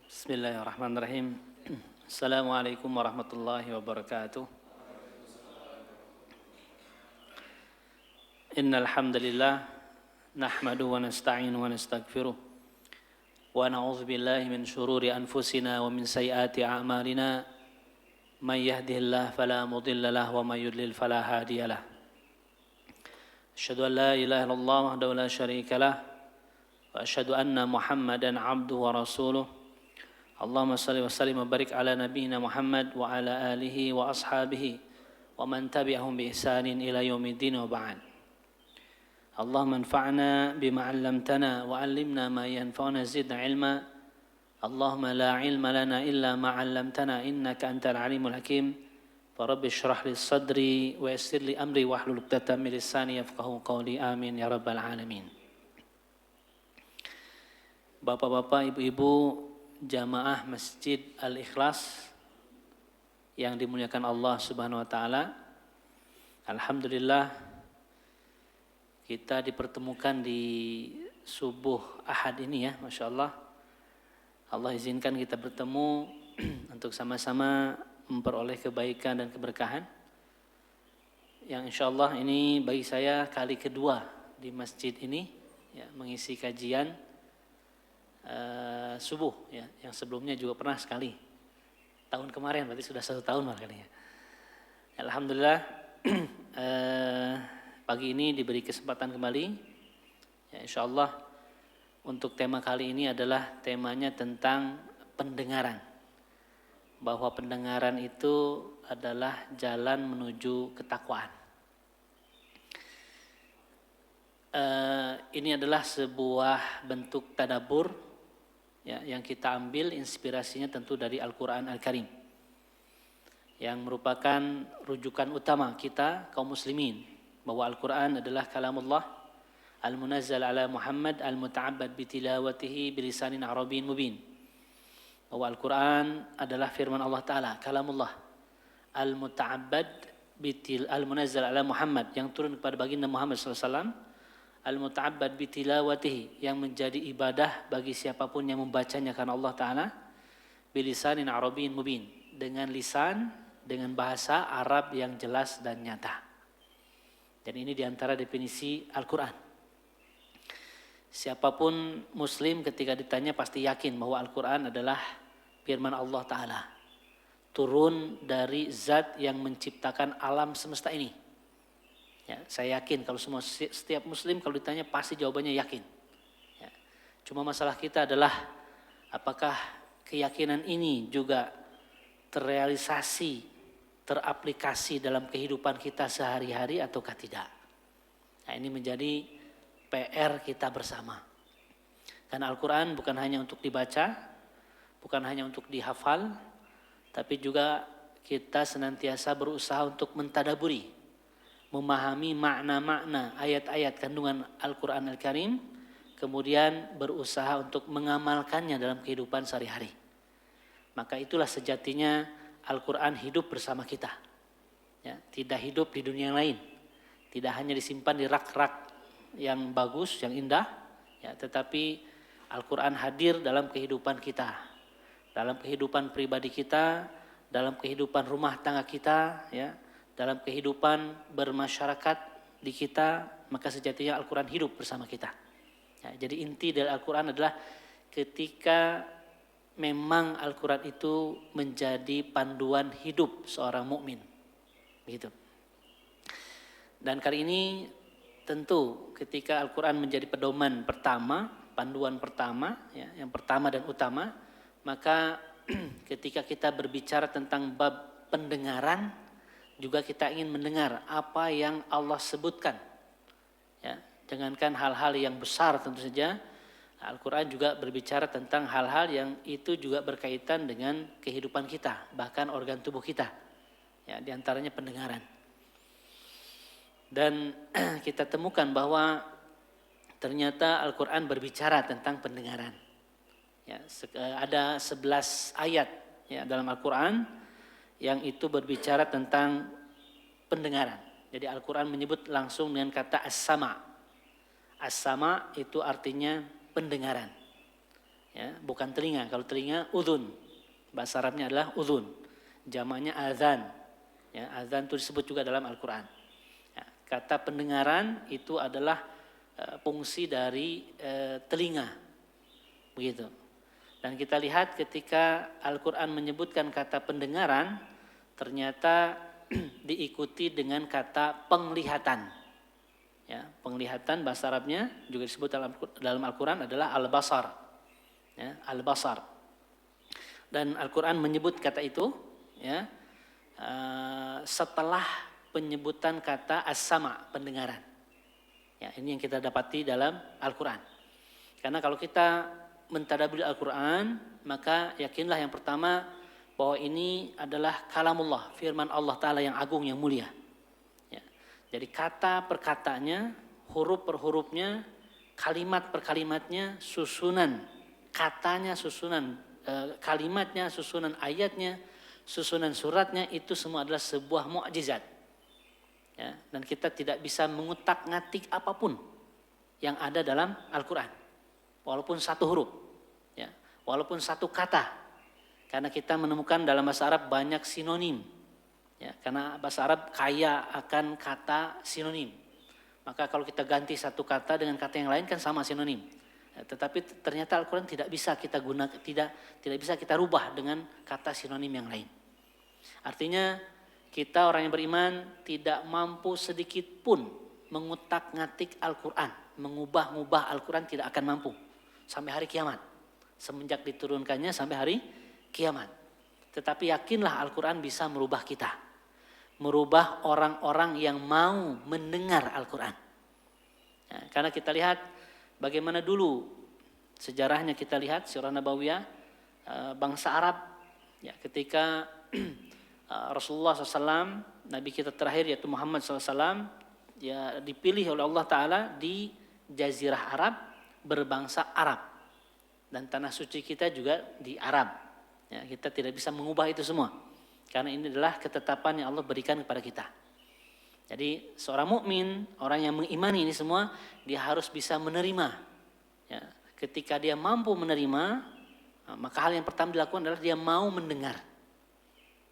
Bismillahirrahmanirrahim. Assalamualaikum warahmatullahi wabarakatuh. Innal hamdalillah nahmadu wa nasta'inu wa nastaghfiruh wa na'udzu billahi min shururi anfusina wa min sayyiati a'malina may yahdihillahu fala mudilla lahu wa may yudlil fala hadiyalah. Asyhadu an la ilaha illallah wahdahu la syarika lah wa asyhadu anna Muhammadan 'abduhu wa rasuluh. Allahumma salli wa sallim wa barik ala nabiyyina Muhammad wa ala alihi wa ashabihi wa man tabi'ahum bi ihsanin ila yaumiddin wa ba'd. Allahumma anfa'na bima 'allamtana wa 'allimna ma yanfa'una zidna ilma. Allahumma la ilma lana illa ma 'allamtana innaka antal alimul hakim. Fa rabbi shrah li sadri wa yassir li amri wa hlul 'uqdatam min lisani yafqahu qawli. Amin ya rabbal alamin. Bapak-bapak, ibu-ibu, jamaah Masjid Al-Ikhlas yang dimuliakan Allah Subhanahu wa taala. Alhamdulillah kita dipertemukan di subuh Ahad ini ya, Masya Allah. Allah izinkan kita bertemu untuk sama-sama memperoleh kebaikan dan keberkahan. Yang insya Allah ini bagi saya kali kedua di masjid ini ya, mengisi kajian subuh ya, yang sebelumnya juga pernah sekali tahun kemarin, berarti sudah 1 tahun makanya. Alhamdulillah pagi ini diberi kesempatan kembali ya, insyaallah untuk tema kali ini adalah temanya tentang pendengaran, bahwa pendengaran itu adalah jalan menuju ketakwaan. Ini adalah sebuah bentuk tadabbur ya, yang kita ambil inspirasinya tentu dari Al-Quran Al-Karim yang merupakan rujukan utama kita kaum muslimin, bahwa Al-Quran adalah kalamullah al-munazzal ala Muhammad al-muta'abbad bitilawatihi bilisanin arabiyyin mubin, bahwa Al-Quran adalah firman Allah Ta'ala, kalamullah al-muta'abbad al-munazzal ala Muhammad, yang turun kepada baginda Muhammad SAW, al-muta'abbad bitilawatihi, yang menjadi ibadah bagi siapapun yang membacanya karena Allah Ta'ala, bilisanin arabiyyin mubin, dengan lisan, dengan bahasa Arab yang jelas dan nyata. Dan ini diantara definisi Al-Quran. Siapapun muslim ketika ditanya pasti yakin bahwa Al-Quran adalah firman Allah Ta'ala, turun dari zat yang menciptakan alam semesta ini. Ya, saya yakin kalau setiap muslim kalau ditanya pasti jawabannya yakin. Ya. Cuma masalah kita adalah apakah keyakinan ini juga terrealisasi, teraplikasi dalam kehidupan kita sehari-hari ataukah tidak. Nah, ini menjadi PR kita bersama. Karena Al-Quran bukan hanya untuk dibaca, bukan hanya untuk dihafal, tapi juga kita senantiasa berusaha untuk mentadaburi, memahami makna-makna ayat-ayat kandungan Al-Quran Al-Karim, kemudian berusaha untuk mengamalkannya dalam kehidupan sehari-hari. Maka itulah sejatinya Al-Quran hidup bersama kita. Ya, tidak hidup di dunia yang lain. Tidak hanya disimpan di rak-rak yang bagus, yang indah, ya, tetapi Al-Quran hadir dalam kehidupan kita, dalam kehidupan pribadi kita, dalam kehidupan rumah tangga kita, ya, dalam kehidupan bermasyarakat di kita. Maka sejatinya Al-Quran hidup bersama kita. Ya, jadi inti dari Al-Quran adalah ketika memang Al-Quran itu menjadi panduan hidup seorang mukmin, begitu. Dan kali ini tentu ketika Al-Quran menjadi pedoman pertama, panduan pertama, ya, yang pertama dan utama, maka ketika kita berbicara tentang bab pendengaran, juga kita ingin mendengar apa yang Allah sebutkan. Ya, jangankan hal-hal yang besar tentu saja, Al-Quran juga berbicara tentang hal-hal yang itu juga berkaitan dengan kehidupan kita, bahkan organ tubuh kita. Ya, di antaranya pendengaran. Dan kita temukan bahwa ternyata Al-Quran berbicara tentang pendengaran. Ya, ada 11 ayat ya, dalam Al-Quran yang itu berbicara tentang pendengaran. Jadi Al-Quran menyebut langsung dengan kata as-sama. As-sama itu artinya pendengaran. Ya, bukan telinga. Kalau telinga udhun. Bahasa Arabnya adalah udhun. Jamaknya azan. Ya, azan itu disebut juga dalam Al-Quran. Ya, kata pendengaran itu adalah fungsi dari telinga. Begitu. Dan kita lihat ketika Al-Quran menyebutkan kata pendengaran, ternyata diikuti dengan kata penglihatan. Ya, penglihatan bahasa Arabnya juga disebut dalam Al-Quran adalah al-basar. Ya, al-basar. Dan Al-Quran menyebut kata itu ya, setelah penyebutan kata as-sama, pendengaran. Ya, ini yang kita dapati dalam Al-Quran. Karena kalau kita mentadabburi Al-Quran, maka yakinlah yang pertama bahwa ini adalah kalamullah, firman Allah Ta'ala yang agung, yang mulia. Ya. Jadi kata per katanya, huruf per hurufnya, kalimat per kalimatnya, susunan katanya, susunan kalimatnya, susunan ayatnya, susunan suratnya, itu semua adalah sebuah mukjizat. Ya. Dan kita tidak bisa mengutak-ngatik apapun yang ada dalam Al-Quran. Walaupun satu huruf, ya, walaupun satu kata, karena kita menemukan dalam bahasa Arab banyak sinonim, ya, karena bahasa Arab kaya akan kata sinonim. Maka kalau kita ganti satu kata dengan kata yang lain kan sama sinonim. Ya, tetapi ternyata Al-Quran tidak bisa kita gunakan, tidak bisa kita rubah dengan kata sinonim yang lain. Artinya kita orang yang beriman tidak mampu sedikit pun mengutak-ngatik Al-Quran, mengubah-ubah Al-Quran, tidak akan mampu. Sampai hari kiamat, semenjak diturunkannya sampai hari kiamat. Tetapi yakinlah Al-Quran bisa merubah kita, merubah orang-orang yang mau mendengar Al-Quran. Ya, karena kita lihat bagaimana dulu sejarahnya, kita lihat Sirah Nabawiyah bangsa Arab, ya, ketika Rasulullah SAW, Nabi kita terakhir yaitu Muhammad SAW, ya, dipilih oleh Allah Ta'ala di Jazirah Arab, berbangsa Arab, dan tanah suci kita juga di Arab. Ya, kita tidak bisa mengubah itu semua, karena ini adalah ketetapan yang Allah berikan kepada kita. Jadi seorang mukmin, orang yang mengimani ini semua, dia harus bisa menerima. Ya, ketika dia mampu menerima, maka hal yang pertama dilakukan adalah dia mau mendengar.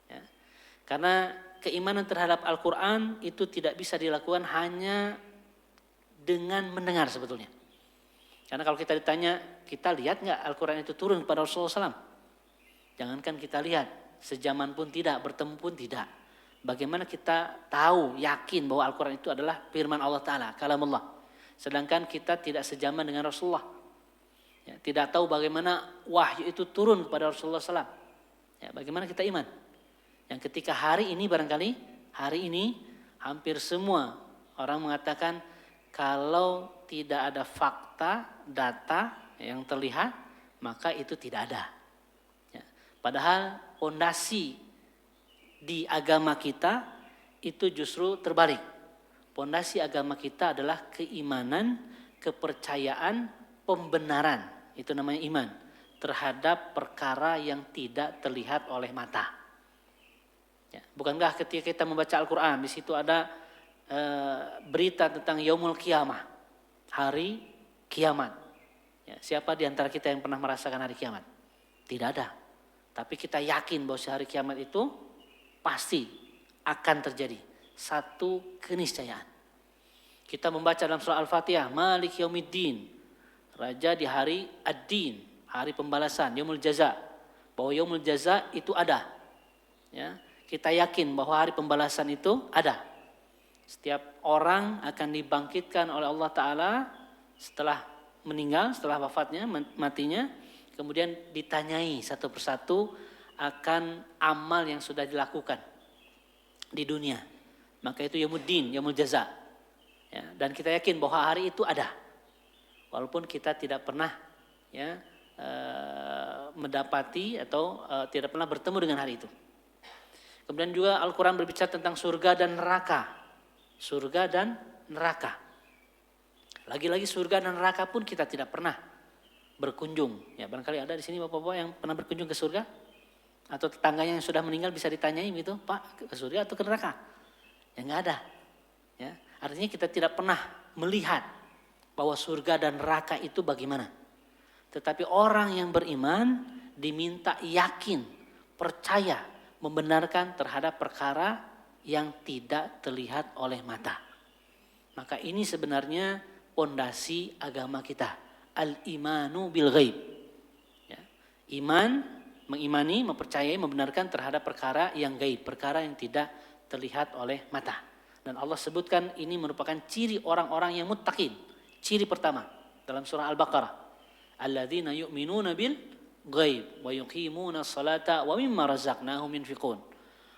Ya, karena keimanan terhadap Al-Quran itu tidak bisa dilakukan hanya dengan mendengar sebetulnya. Karena kalau kita ditanya, kita lihat nggak Al-Quran itu turun kepada Rasulullah SAW? Jangankan kita lihat, sejaman pun tidak, bertemu pun tidak. Bagaimana kita tahu, yakin bahwa Al-Quran itu adalah firman Allah Ta'ala, kalamullah. Sedangkan kita tidak sejaman dengan Rasulullah. Ya, tidak tahu bagaimana wahyu itu turun kepada Rasulullah SAW. Ya, bagaimana kita iman? Yang ketika hari ini barangkali, hari ini hampir semua orang mengatakan kalau tidak ada fakta, data yang terlihat, maka itu tidak ada. Ya. Padahal fondasi di agama kita itu justru terbalik. Fondasi agama kita adalah keimanan, kepercayaan, pembenaran. Itu namanya iman. Terhadap perkara yang tidak terlihat oleh mata. Ya. Bukankah ketika kita membaca Al-Quran, di situ ada berita tentang Yaumul Qiyamah, hari kiamat. Ya, siapa di antara kita yang pernah merasakan hari kiamat? Tidak ada. Tapi kita yakin bahwa hari kiamat itu pasti akan terjadi. Satu keniscayaan. Kita membaca dalam surah Al-Fatihah, Malik Yaumiddin, Raja di hari Ad-Din, hari pembalasan, Yaumul Jaza. Bahwa Yaumul Jaza itu ada. Ya, kita yakin bahwa hari pembalasan itu ada. Setiap orang akan dibangkitkan oleh Allah Ta'ala setelah meninggal, setelah wafatnya, matinya. Kemudian ditanyai satu persatu akan amal yang sudah dilakukan di dunia. Maka itu Yaumuddin, Yaumul Jaza. Ya, dan kita yakin bahwa hari itu ada. Walaupun kita tidak pernah ya, mendapati atau tidak pernah bertemu dengan hari itu. Kemudian juga Al-Quran berbicara tentang surga dan neraka. Surga dan neraka. Lagi-lagi surga dan neraka pun kita tidak pernah berkunjung. Ya, barangkali ada di sini bapak-bapak yang pernah berkunjung ke surga, atau tetangganya yang sudah meninggal bisa ditanyai gitu, Pak, ke surga atau ke neraka? Ya nggak ada. Ya, artinya kita tidak pernah melihat bahwa surga dan neraka itu bagaimana. Tetapi orang yang beriman diminta yakin, percaya, membenarkan terhadap perkara yang tidak terlihat oleh mata. Maka ini sebenarnya pondasi agama kita. Al-imanu bil ghaib. Ya. Iman, mengimani, mempercayai, membenarkan terhadap perkara yang gaib, perkara yang tidak terlihat oleh mata. Dan Allah sebutkan ini merupakan ciri orang-orang yang muttaqin. Ciri pertama dalam surah Al-Baqarah. Alladzina yu'minuna bil ghaib wa yuqimuna sholata wa mimma razaqnahum yunfiqun.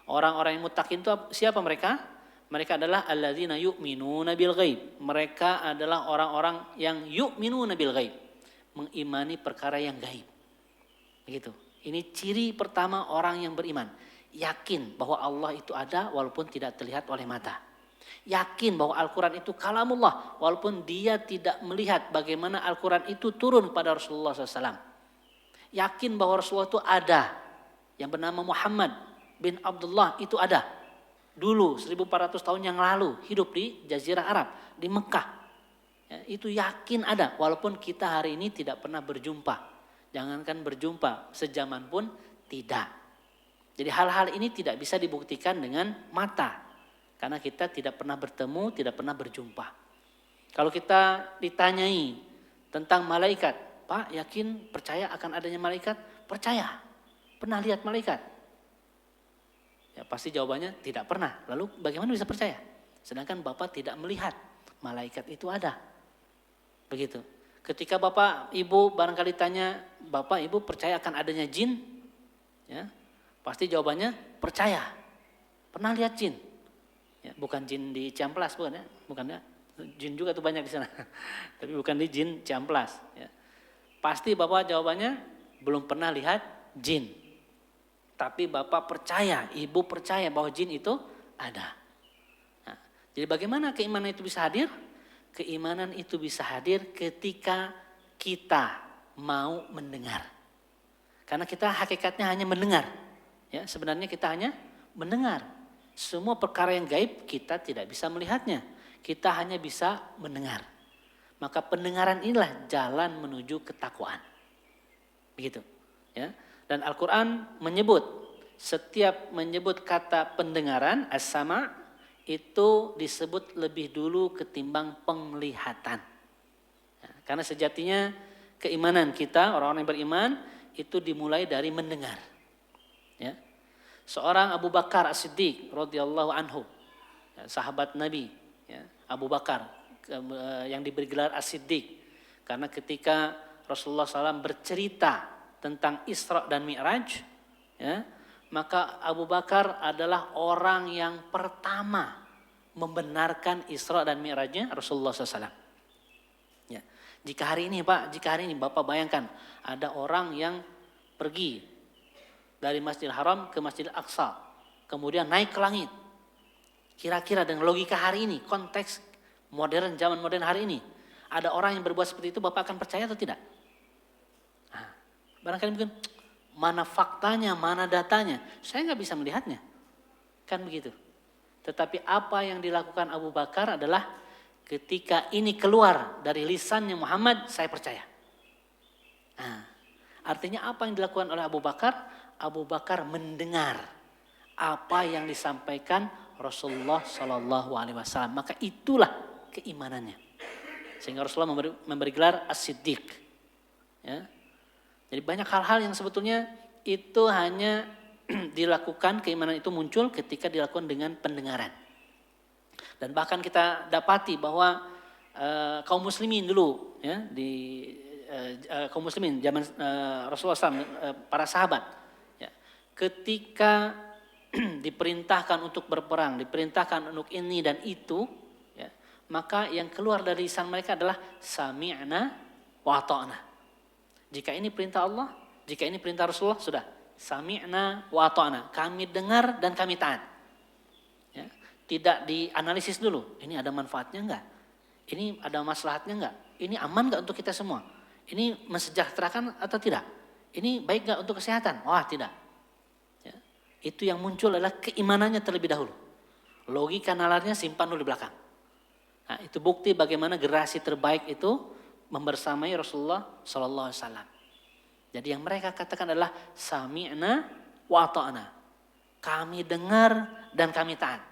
Orang-orang yang muttaqin itu siapa mereka? Mereka adalah alladzina yu'minuna bil ghaib. Mereka adalah orang-orang yang yu'minuna bil ghaib, mengimani perkara yang gaib. Begitu. Ini ciri pertama orang yang beriman, yakin bahwa Allah itu ada walaupun tidak terlihat oleh mata. Yakin bahwa Al-Quran itu kalamullah walaupun dia tidak melihat bagaimana Al-Quran itu turun kepada Rasulullah SAW. Yakin bahwa Rasulullah itu ada, yang bernama Muhammad bin Abdullah itu ada. Dulu 1400 tahun yang lalu hidup di Jazirah Arab, di Mekah. Ya, itu yakin ada walaupun kita hari ini tidak pernah berjumpa. Jangankan berjumpa, sejaman pun tidak. Jadi hal-hal ini tidak bisa dibuktikan dengan mata. Karena kita tidak pernah bertemu, tidak pernah berjumpa. Kalau kita ditanyai tentang malaikat, Pak yakin percaya akan adanya malaikat? Percaya. Pernah lihat malaikat? Ya pasti jawabannya tidak pernah. Lalu bagaimana bisa percaya? Sedangkan Bapak tidak melihat malaikat itu ada. Begitu. Ketika Bapak Ibu barangkali tanya, Bapak Ibu percaya akan adanya jin? Ya, pasti jawabannya percaya. Pernah lihat jin? Ya, bukan jin di Ciamplas, bukan ya, bukan ya. Jin juga tuh banyak di sana, tapi bukan di jin Ciamplas. Ya. Pasti Bapak jawabannya belum pernah lihat jin, tapi Bapak percaya, Ibu percaya bahwa jin itu ada. Nah, jadi bagaimana keimanan itu bisa hadir? Keimanan itu bisa hadir ketika kita mau mendengar. Karena kita hakikatnya hanya mendengar. Ya, sebenarnya kita hanya mendengar. Semua perkara yang gaib kita tidak bisa melihatnya. Kita hanya bisa mendengar. Maka pendengaran inilah jalan menuju ketakwaan. Begitu. Ya. Dan Al-Quran setiap menyebut kata pendengaran, as-sama, itu disebut lebih dulu ketimbang penglihatan. Ya, karena sejatinya keimanan kita, orang-orang yang beriman, itu dimulai dari mendengar. Ya. Seorang Abu Bakar As-Siddiq radhiyallahu anhu, ya, sahabat Nabi, ya, Abu Bakar yang diberi gelar As-Siddiq karena ketika Rasulullah SAW bercerita tentang Isra dan Mi'raj, ya, maka Abu Bakar adalah orang yang pertama membenarkan Isra dan Mi'rajnya Rasulullah SAW. Ya. Jika hari ini Bapak bayangkan ada orang yang pergi dari Masjidil Haram ke Masjidil Aqsa, kemudian naik ke langit. Kira-kira dengan logika hari ini, konteks modern, zaman modern hari ini, ada orang yang berbuat seperti itu, Bapak akan percaya atau tidak? Nah, barangkali mungkin, mana faktanya, mana datanya, saya nggak bisa melihatnya. Kan begitu. Tetapi apa yang dilakukan Abu Bakar adalah ketika ini keluar dari lisannya Muhammad, saya percaya. Nah, artinya apa yang dilakukan oleh Abu Bakar? Abu Bakar mendengar apa yang disampaikan Rasulullah Shallallahu Alaihi Wasallam, maka itulah keimanannya. Sehingga Rasulullah memberi gelar As-Siddiq. Ya. Jadi banyak hal-hal yang sebetulnya itu hanya dilakukan, keimanan itu muncul ketika dilakukan dengan pendengaran. Dan bahkan kita dapati bahwa kaum muslimin dulu, ya, kaum muslimin zaman Rasulullah SAW, para sahabat. Ketika diperintahkan untuk berperang, diperintahkan untuk ini dan itu, ya, maka yang keluar dari lisan mereka adalah sami'na wa ata'na. Jika ini perintah Allah, jika ini perintah Rasulullah, sudah sami'na wa ata'na. Kami dengar dan kami taat. Ya, tidak dianalisis dulu, ini ada manfaatnya enggak? Ini ada maslahatnya enggak? Ini aman enggak untuk kita semua? Ini mensejahterakan atau tidak? Ini baik enggak untuk kesehatan? Wah, tidak. Itu yang muncul adalah keimanannya terlebih dahulu. Logika nalarnya simpan dulu di belakang. Nah, itu bukti bagaimana generasi terbaik itu membersamai Rasulullah sallallahu alaihi wasallam. Jadi yang mereka katakan adalah sami'na wa ata'na. Kami dengar dan kami taat.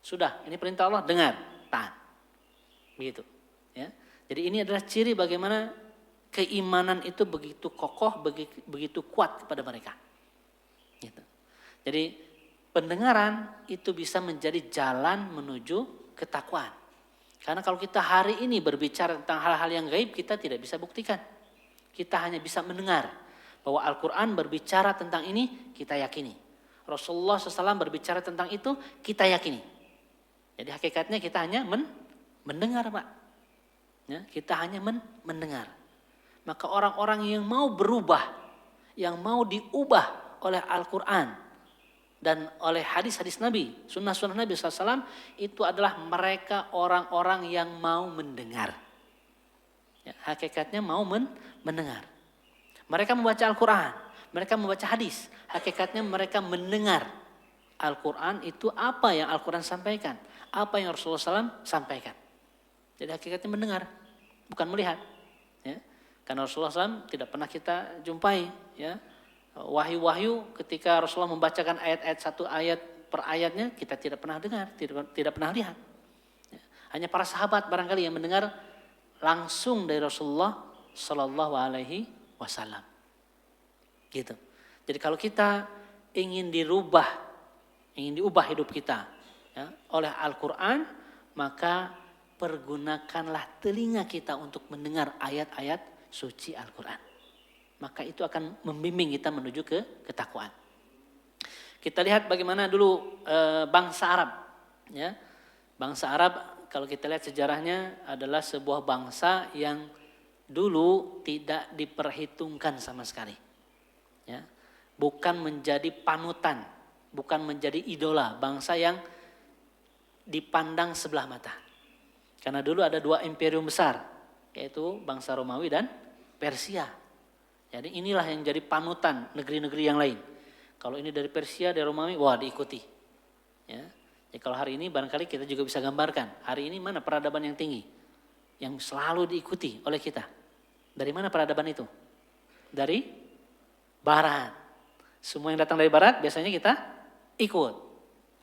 Sudah, ini perintah Allah, dengar, taat. Begitu, ya. Jadi ini adalah ciri bagaimana keimanan itu begitu kokoh, begitu kuat kepada mereka. Gitu. Jadi pendengaran itu bisa menjadi jalan menuju ketakwaan. Karena kalau kita hari ini berbicara tentang hal-hal yang gaib, kita tidak bisa buktikan. Kita hanya bisa mendengar bahwa Al-Quran berbicara tentang ini, kita yakini. Rasulullah SAW berbicara tentang itu, kita yakini. Jadi hakikatnya kita hanya mendengar, Pak. Ya, kita hanya mendengar. Maka orang-orang yang mau berubah, yang mau diubah oleh Al-Quran dan oleh hadis-hadis Nabi, sunnah-sunnah Nabi SAW, itu adalah mereka orang-orang yang mau mendengar. Ya, hakikatnya mau mendengar. Mereka membaca Al-Quran, mereka membaca hadis. Hakikatnya mereka mendengar Al-Quran itu apa yang Al-Quran sampaikan, apa yang Rasulullah SAW sampaikan. Jadi hakikatnya mendengar, bukan melihat. Ya. Karena Rasulullah SAW tidak pernah kita jumpai. Ya. Wahyu-wahyu ketika Rasulullah membacakan ayat-ayat satu ayat per ayatnya, kita tidak pernah dengar, tidak pernah lihat. Ya. Hanya para sahabat barangkali yang mendengar langsung dari Rasulullah Sallallahu Alaihi Wasallam. Gitu. Jadi kalau kita ingin diubah hidup kita, ya, oleh Al-Quran, maka pergunakanlah telinga kita untuk mendengar ayat-ayat suci Al-Quran. Maka itu akan membimbing kita menuju ke ketakwaan. Kita lihat bagaimana dulu bangsa Arab. Ya. Bangsa Arab kalau kita lihat sejarahnya adalah sebuah bangsa yang dulu tidak diperhitungkan sama sekali. Ya. Bukan menjadi panutan, bukan menjadi idola, bangsa yang dipandang sebelah mata. Karena dulu ada dua imperium besar, yaitu bangsa Romawi dan Persia. Jadi inilah yang jadi panutan negeri-negeri yang lain. Kalau ini dari Persia, dari Romawi, wah diikuti. Ya. Jadi kalau hari ini barangkali kita juga bisa gambarkan, hari ini mana peradaban yang tinggi, yang selalu diikuti oleh kita. Dari mana peradaban itu? Dari Barat. Semua yang datang dari Barat biasanya kita ikut.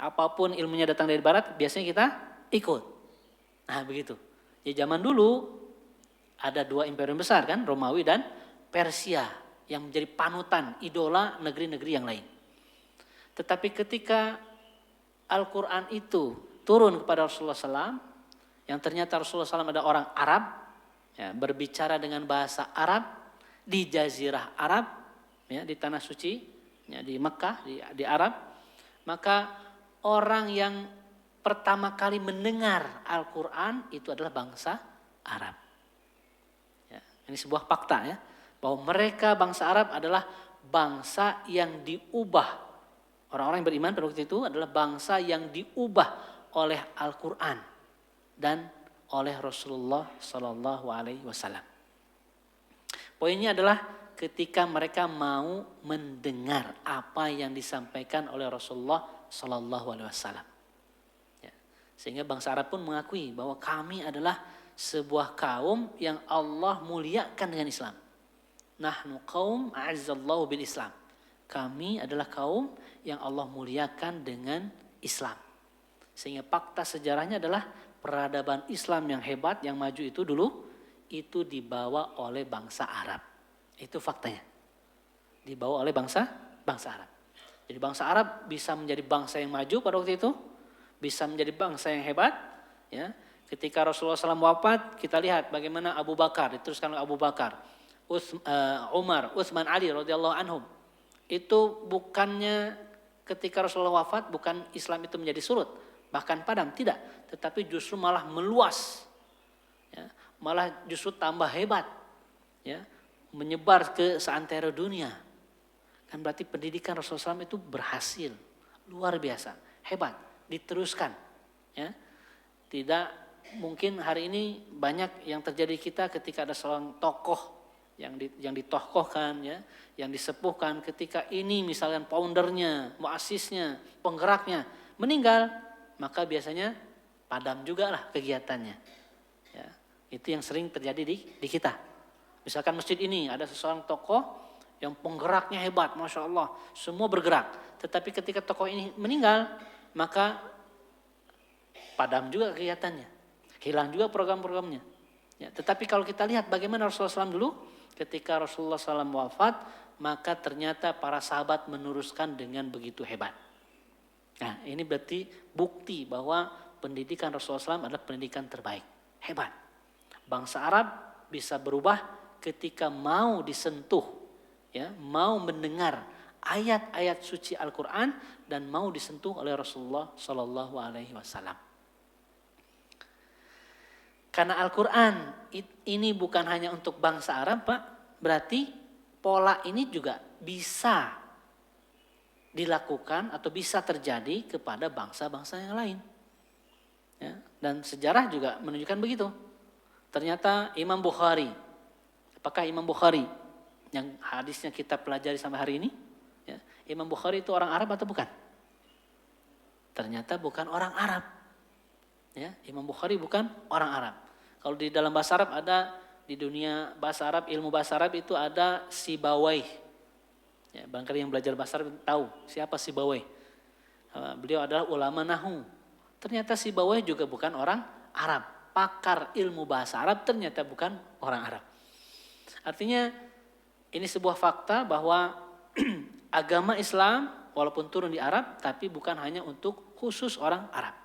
Apapun ilmunya datang dari Barat biasanya kita ikut. Nah begitu. Jadi zaman dulu ada dua imperium besar kan, Romawi dan Persia, yang menjadi panutan, idola negeri-negeri yang lain. Tetapi ketika Al-Quran itu turun kepada Rasulullah SAW, yang ternyata Rasulullah SAW ada orang Arab, ya, berbicara dengan bahasa Arab, di Jazirah Arab, ya, di Tanah Suci, ya, di Mekah, di Arab, maka orang yang pertama kali mendengar Al-Quran itu adalah bangsa Arab. Ya, ini sebuah fakta ya, bahwa mereka bangsa Arab adalah bangsa yang diubah. Orang-orang yang beriman pada waktu itu adalah bangsa yang diubah oleh Al-Quran dan oleh Rasulullah Sallallahu Alaihi Wasallam. Poinnya adalah ketika mereka mau mendengar apa yang disampaikan oleh Rasulullah Sallallahu Alaihi Wasallam. Ya. Sehingga bangsa Arab pun mengakui bahwa kami adalah sebuah kaum yang Allah muliakan dengan Islam. Nahnu qaum a'azzallahu bil Islam. Kami adalah kaum yang Allah muliakan dengan Islam. Sehingga fakta sejarahnya adalah peradaban Islam yang hebat, yang maju itu dulu, itu dibawa oleh bangsa Arab. Itu faktanya. Dibawa oleh bangsa Arab. Jadi bangsa Arab bisa menjadi bangsa yang maju pada waktu itu, bisa menjadi bangsa yang hebat. Ya. Ketika Rasulullah SAW wafat, kita lihat bagaimana Abu Bakar, diteruskan oleh Abu Bakar, Umar, Utsman, Ali radhiyallahu anhum. Itu bukannya ketika Rasulullah wafat, bukan Islam itu menjadi surut, bahkan padam, tidak. Tetapi justru malah meluas, ya, malah justru tambah hebat, ya, menyebar ke seantero dunia. Kan berarti pendidikan Rasulullah SAW itu berhasil, luar biasa, hebat, diteruskan. Ya. Tidak mungkin hari ini banyak yang terjadi kita ketika ada seorang tokoh yang ditokohkan, ya, yang disepuhkan, ketika ini misalnya foundernya, muasisnya, penggeraknya meninggal, maka biasanya padam juga lah kegiatannya. Ya. Itu yang sering terjadi di kita. Misalkan masjid ini ada seseorang tokoh yang penggeraknya hebat, Masya Allah, semua bergerak. Tetapi ketika tokoh ini meninggal, maka padam juga kegiatannya, hilang juga program-programnya. Ya, tetapi kalau kita lihat bagaimana Rasulullah SAW dulu, ketika Rasulullah SAW wafat, maka ternyata para sahabat meneruskan dengan begitu hebat. Nah, ini berarti bukti bahwa pendidikan Rasulullah SAW adalah pendidikan terbaik, hebat. Bangsa Arab bisa berubah ketika mau disentuh, ya, mau mendengar ayat-ayat suci Al-Quran dan mau disentuh oleh Rasulullah SAW. Karena Al-Quran ini bukan hanya untuk bangsa Arab, Pak, berarti pola ini juga bisa dilakukan atau bisa terjadi kepada bangsa-bangsa yang lain. Ya, dan sejarah juga menunjukkan begitu. Ternyata Imam Bukhari, apakah Imam Bukhari yang hadisnya kita pelajari sampai hari ini, ya, Imam Bukhari itu orang Arab atau bukan? Ternyata bukan orang Arab. Ya, Imam Bukhari bukan orang Arab. Kalau di dalam bahasa Arab ada, di dunia bahasa Arab, ilmu bahasa Arab itu ada Sibawayh. Ya, barangkali yang belajar bahasa Arab tahu siapa Sibawayh. Beliau adalah ulama nahwu. Ternyata Sibawayh juga bukan orang Arab. Pakar ilmu bahasa Arab ternyata bukan orang Arab. Artinya ini sebuah fakta bahwa agama Islam walaupun turun di Arab tapi bukan hanya untuk khusus orang Arab.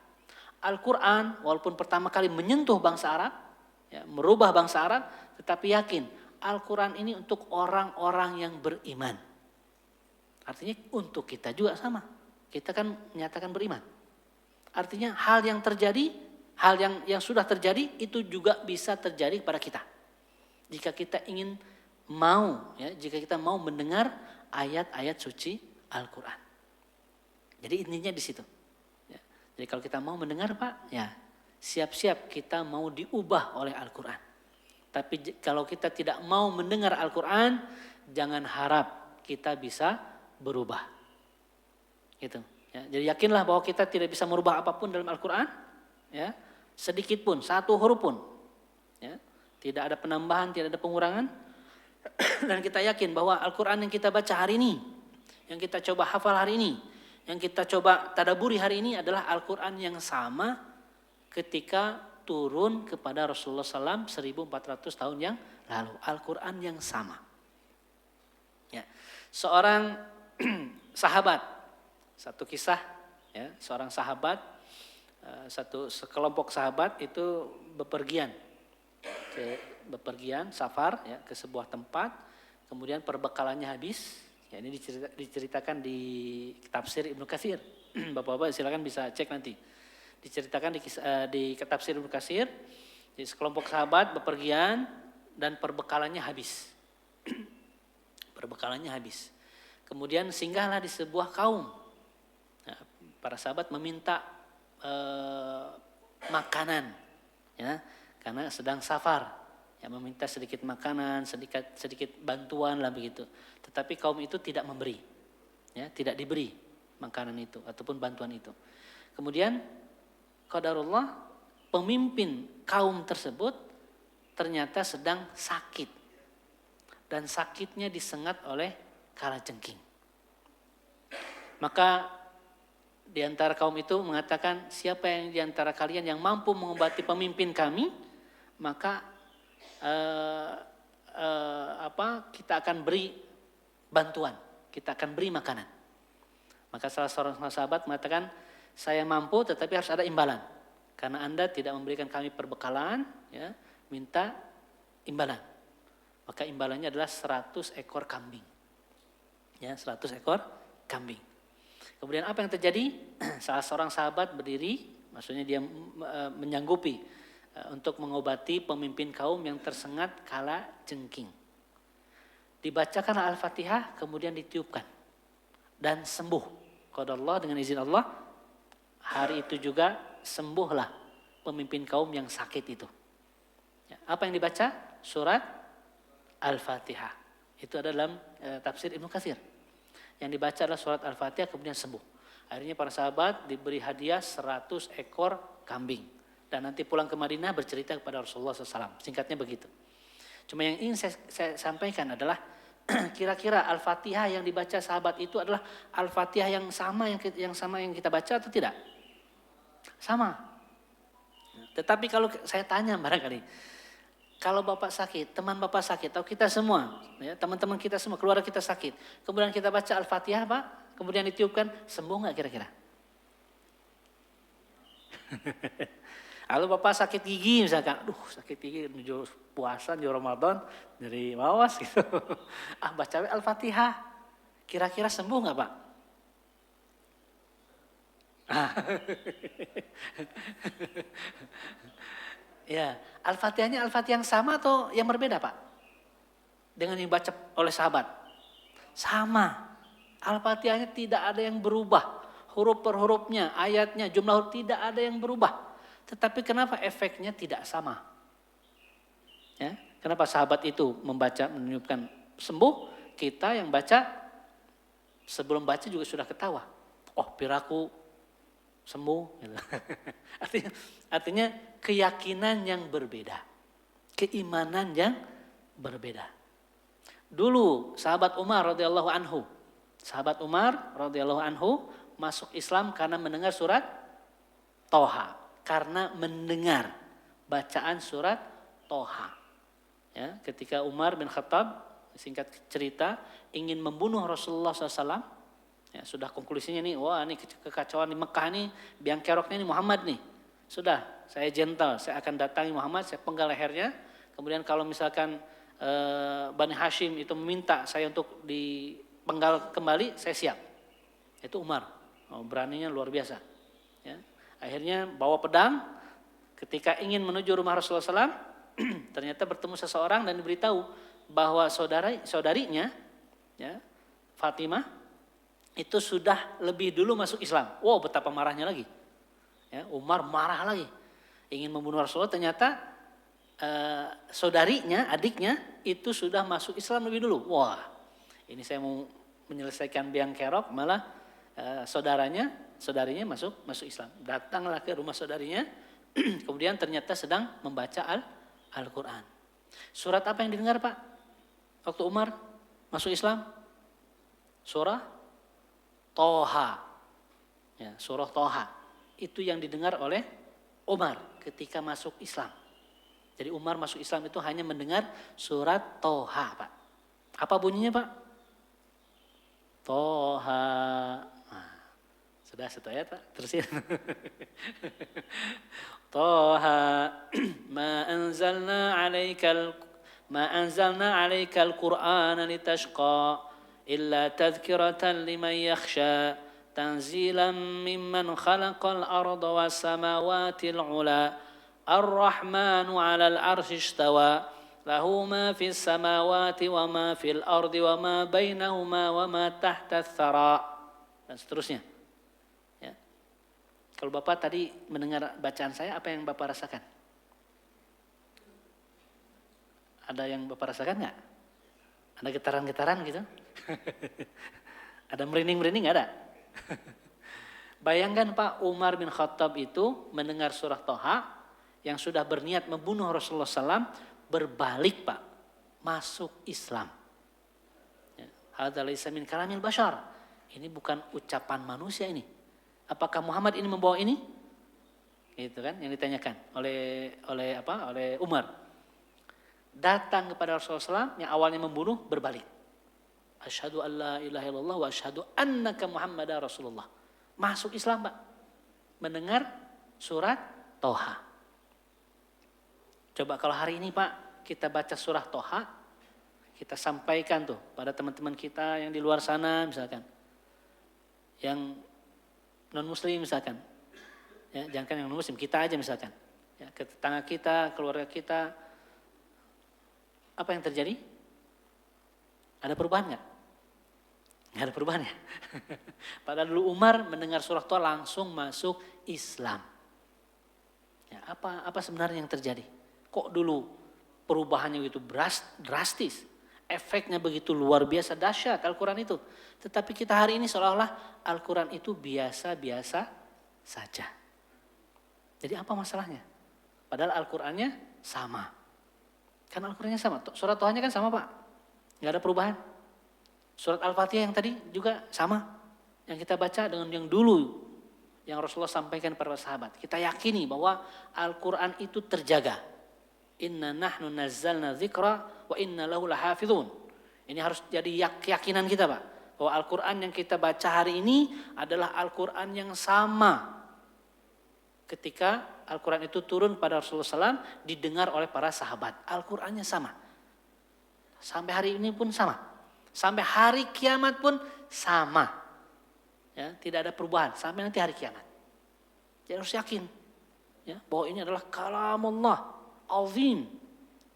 Al-Quran walaupun pertama kali menyentuh bangsa Arab, ya, merubah bangsa Arab, tetapi yakin Al-Quran ini untuk orang-orang yang beriman. Artinya untuk kita juga sama. Kita kan menyatakan beriman. Artinya hal yang terjadi, hal yang sudah terjadi itu juga bisa terjadi kepada kita. Jika kita ingin mau, ya, jika kita mau mendengar ayat-ayat suci Al-Quran. Jadi intinya di situ. Ya. Jadi kalau kita mau mendengar, Pak, ya siap-siap kita mau diubah oleh Al-Quran. Tapi kalau kita tidak mau mendengar Al-Quran, jangan harap kita bisa berubah. Gitu. Ya, jadi yakinlah bahwa kita tidak bisa merubah apapun dalam Al-Quran, ya, sedikit pun, satu huruf pun, ya, tidak ada penambahan, tidak ada pengurangan, dan kita yakin bahwa Al-Quran yang kita baca hari ini, yang kita coba hafal hari ini, yang kita coba tadaburi hari ini adalah Al-Quran yang sama ketika turun kepada Rasulullah SAW 1400 tahun yang lalu. Al-Quran yang sama. Ya. Seorang sahabat, satu kisah, ya, seorang sahabat, sekelompok sahabat itu bepergian safar, ya, ke sebuah tempat, kemudian perbekalannya habis. Ya, ini diceritakan di tafsir Ibnu Katsir. Bapak-bapak silakan bisa cek nanti. Diceritakan di tafsir Ibnu Katsir. Jadi sekelompok sahabat bepergian dan perbekalannya habis. Perbekalannya habis. Kemudian singgahlah di sebuah kaum. Nah, para sahabat meminta makanan, ya, karena sedang safar, ya, meminta sedikit makanan, sedikit bantuan lah begitu. Tetapi kaum itu tidak memberi, ya, tidak diberi makanan itu ataupun bantuan itu. Kemudian qadarullah pemimpin kaum tersebut ternyata sedang sakit dan sakitnya disengat oleh kalajengking. Maka di antara kaum itu mengatakan, siapa yang di antara kalian yang mampu mengobati pemimpin kami, maka kita akan beri bantuan, kita akan beri makanan. Maka salah seorang sahabat mengatakan, saya mampu tetapi harus ada imbalan. Karena Anda tidak memberikan kami perbekalan, ya, minta imbalan. Maka imbalannya adalah 100 ekor kambing. Ya, 100 ekor kambing. Kemudian apa yang terjadi? Salah seorang sahabat berdiri, maksudnya dia menyanggupi untuk mengobati pemimpin kaum yang tersengat kala jengking. Dibacakan Al-Fatihah, kemudian ditiupkan dan sembuh. Qadarullah, dengan izin Allah, hari itu juga sembuhlah pemimpin kaum yang sakit itu. Ya, apa yang dibaca? Surat Al-Fatihah. Itu ada dalam tafsir Ibnu Katsir. Yang dibaca adalah surat Al-Fatihah, kemudian sembuh. Akhirnya para sahabat diberi hadiah 100 ekor kambing. dan nanti pulang ke Madinah bercerita kepada Rasulullah SAW. Singkatnya begitu. Cuma yang ingin saya sampaikan adalah kira-kira Al-Fatihah yang dibaca sahabat itu adalah Al-Fatihah yang sama yang kita baca atau tidak? Sama. Tetapi kalau saya tanya barangkali, kalau Bapak sakit, teman Bapak sakit, atau kita semua, ya, teman-teman kita semua, keluarga kita sakit, kemudian kita baca Al-Fatihah Pak, kemudian ditiupkan, sembuh nggak kira-kira? Lalu Bapak sakit gigi misalkan, aduh sakit gigi, puasa, Ramadan, dari mawas gitu. Baca Al-Fatihah, kira-kira sembuh nggak Pak? Ya, Al-Fatihahnya Al-Fatihah yang sama atau yang berbeda Pak? Dengan yang dibaca oleh sahabat? Sama. Al-Fatihahnya tidak ada yang berubah. Huruf per hurufnya, ayatnya, jumlah huruf tidak ada yang berubah. Tetapi kenapa efeknya tidak sama? Ya, kenapa sahabat itu membaca menunjukkan sembuh, kita yang baca sebelum baca juga sudah ketawa. Oh, piraku sembuh. Gitu. Artinya keyakinan yang berbeda, keimanan yang berbeda. Dulu sahabat Umar radhiyallahu anhu masuk Islam karena mendengar surat Toha, karena mendengar bacaan surat Toha. Ya, ketika Umar bin Khattab, singkat cerita, ingin membunuh Rasulullah SAW, ya, sudah konklusinya nih, wah ini kekacauan di Mekah nih, biang keroknya nih Muhammad nih. Sudah, saya gentle, saya akan datangi Muhammad, saya penggal lehernya. Kemudian kalau misalkan Bani Hashim itu meminta saya untuk dipenggal kembali, saya siap. Itu Umar, beraninya luar biasa. Ya. Akhirnya bawa pedang, ketika ingin menuju rumah Rasulullah SAW, ternyata bertemu seseorang dan diberitahu bahwa saudarinya, ya, Fatimah, itu sudah lebih dulu masuk Islam. Wow, betapa marahnya lagi. Ya, Umar marah lagi, ingin membunuh Rasulullah. Ternyata saudarinya, adiknya itu sudah masuk Islam lebih dulu. Wah, ini saya mau menyelesaikan biang kerok, malah saudarinya masuk Islam. Datanglah ke rumah saudarinya, kemudian ternyata sedang membaca Al-Quran. Surat apa yang didengar Pak waktu Umar masuk Islam? Surah Toha. Ya, surah Toha. Itu yang didengar oleh Umar ketika masuk Islam. Jadi Umar masuk Islam itu hanya mendengar surat Toha Pak. Apa bunyinya Pak? Toha. Nah, sudah satu ayat Pak, terusin. Toha ma anzalna 'alaikal Qur'ana litashqa illa tadhkiratan liman yakhsha tanzilan mimman khalaqal arda was samawatil 'ula ar-rahmanu 'alal 'arsy istawa lahu ma fis samawati wa ma fil ardi wa ma bainahuma wa ma tahta tsara, dan seterusnya. Ya. Kalau Bapak tadi mendengar bacaan saya, apa yang Bapak rasakan? Ada yang Bapak rasakan nggak? Ada getaran-getaran gitu? Ada merinding-merinding nggak ada? Bayangkan Pak, Umar bin Khattab itu mendengar surah Toha yang sudah berniat membunuh Rasulullah SAW, berbalik Pak, masuk Islam. Hadza laisa min kalamil bashar. Ini bukan ucapan manusia ini. Apakah Muhammad ini membawa ini? Gitu kan yang ditanyakan oleh Umar. Datang kepada Rasulullah SAW yang awalnya membunuh, berbalik. Asyhadu an la ilaha illallah wa asyhadu annaka Muhammadar Rasulullah. Masuk Islam Pak. Mendengar surat Toha. Coba kalau hari ini Pak, kita baca surah Toha, kita sampaikan tuh pada teman-teman kita yang di luar sana misalkan. Yang non-muslim misalkan. Ya, jangan kan yang non-muslim, kita aja misalkan. Ya, ke tetangga kita, keluarga kita. Apa yang terjadi? Ada perubahan nggak? Nggak ada perubahan ya. Padahal dulu Umar mendengar surah Toha langsung masuk Islam. Ya, apa sebenarnya yang terjadi? Kok dulu perubahannya begitu drastis, efeknya begitu luar biasa dahsyat Al-Quran itu. Tetapi kita hari ini seolah-olah Al-Quran itu biasa-biasa saja. Jadi apa masalahnya? Padahal Al-Qur'annya sama. Kan Al-Qur'annya sama. Surat Tohanya kan sama, Pak. Nggak ada perubahan. Surat Al-Fatihah yang tadi juga sama. Yang kita baca dengan yang dulu yang Rasulullah sampaikan kepada sahabat. Kita yakini bahwa Al-Quran itu terjaga. Inna nahnu nazzalna dzikra wa inna lahu lahafizun. Ini harus jadi keyakinan kita, Pak. Bahwa Al-Quran yang kita baca hari ini adalah Al-Quran yang sama. Ketika Al-Quran itu turun pada Rasulullah SAW, didengar oleh para sahabat. Al-Qurannya sama. Sampai hari ini pun sama. Sampai hari kiamat pun sama. Ya, tidak ada perubahan sampai nanti hari kiamat. Jadi harus yakin ya, bahwa ini adalah kalamullah azim.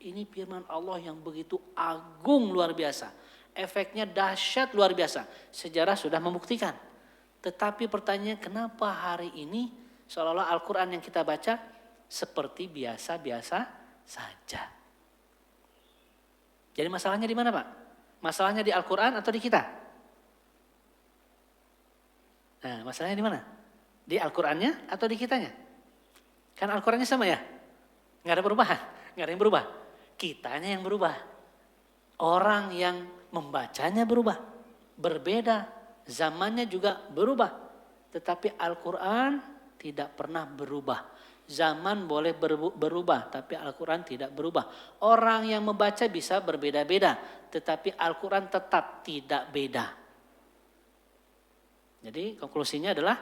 Ini firman Allah yang begitu agung luar biasa. Efeknya dahsyat luar biasa. Sejarah sudah membuktikan. Tetapi pertanyaannya kenapa hari ini seolah-olah Al-Quran yang kita baca seperti biasa-biasa saja. Jadi masalahnya di mana, Pak? Masalahnya di Al-Quran atau di kita? Nah, masalahnya di mana? Di Al-Qur'annya atau di kitanya? Kan Al-Qur'annya sama ya? Nggak ada perubahan, nggak ada yang berubah. Kitanya yang berubah. Orang yang membacanya berubah. Berbeda, zamannya juga berubah. Tetapi Al-Qur'an tidak pernah berubah. Zaman boleh berubah, tapi Al-Qur'an tidak berubah. Orang yang membaca bisa berbeda-beda, tetapi Al-Qur'an tetap tidak beda. Jadi konklusinya adalah,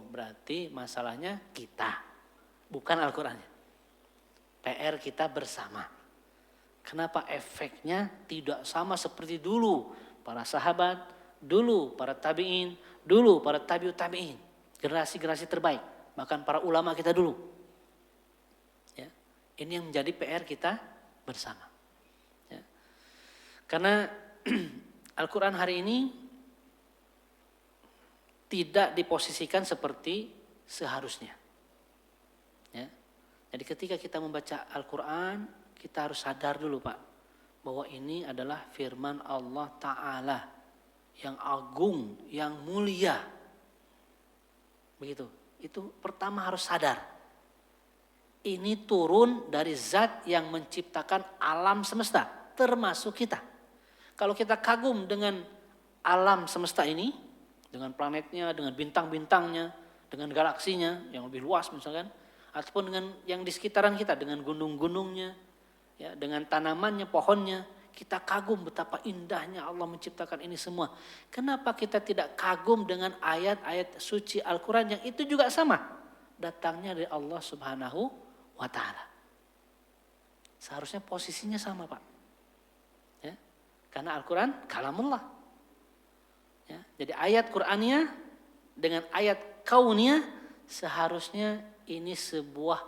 berarti masalahnya kita, bukan Al-Qur'annya. PR kita bersama. Kenapa efeknya tidak sama seperti dulu? Para sahabat, dulu para tabi'in, dulu para tabi'ut tabi'in. Generasi-generasi terbaik, bahkan para ulama kita dulu. Ya, ini yang menjadi PR kita bersama. Ya. Karena Al-Qur'an hari ini tidak diposisikan seperti seharusnya. Ya. Jadi ketika kita membaca Al-Quran, kita harus sadar dulu, Pak, bahwa ini adalah firman Allah Ta'ala yang agung, yang mulia. Begitu. Itu pertama harus sadar. Ini turun dari zat yang menciptakan alam semesta, termasuk kita. Kalau kita kagum dengan alam semesta ini, dengan planetnya, dengan bintang-bintangnya, dengan galaksinya yang lebih luas misalkan, ataupun dengan yang di sekitaran kita, dengan gunung-gunungnya, ya, dengan tanamannya, pohonnya, kita kagum betapa indahnya Allah menciptakan ini semua. Kenapa kita tidak kagum dengan ayat-ayat suci Al-Quran yang itu juga sama, datangnya dari Allah Subhanahu wa Ta'ala. Seharusnya posisinya sama, Pak. Ya, karena Al-Quran kalamullah. Ya, jadi ayat Qur'annya dengan ayat kaunnya seharusnya ini sebuah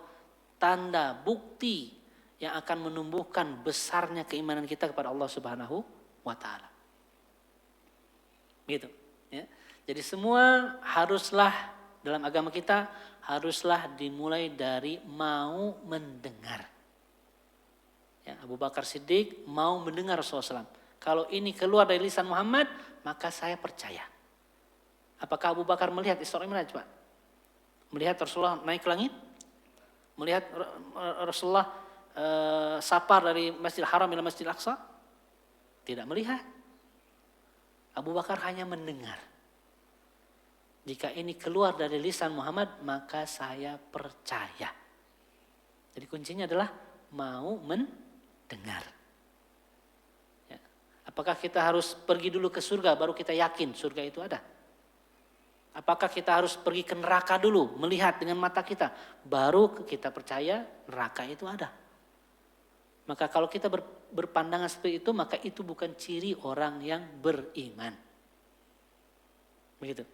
tanda bukti yang akan menumbuhkan besarnya keimanan kita kepada Allah Subhanahu wa Ta'ala. Gitu, ya. Jadi semua haruslah dalam agama kita haruslah dimulai dari mau mendengar. Ya, Abu Bakar Siddiq mau mendengar Rasulullah SAW. Kalau ini keluar dari lisan Muhammad, maka saya percaya. Apakah Abu Bakar melihat Isra Mi'raj, Pak? Melihat Rasulullah naik ke langit? Melihat Rasulullah safar dari Masjidil Haram ila Masjidil Aqsa? Tidak melihat. Abu Bakar hanya mendengar. Jika ini keluar dari lisan Muhammad, maka saya percaya. Jadi kuncinya adalah mau mendengar. Apakah kita harus pergi dulu ke surga baru kita yakin surga itu ada? Apakah kita harus pergi ke neraka dulu melihat dengan mata kita baru kita percaya neraka itu ada? Maka kalau kita berpandangan seperti itu, maka itu bukan ciri orang yang beriman. Begitu.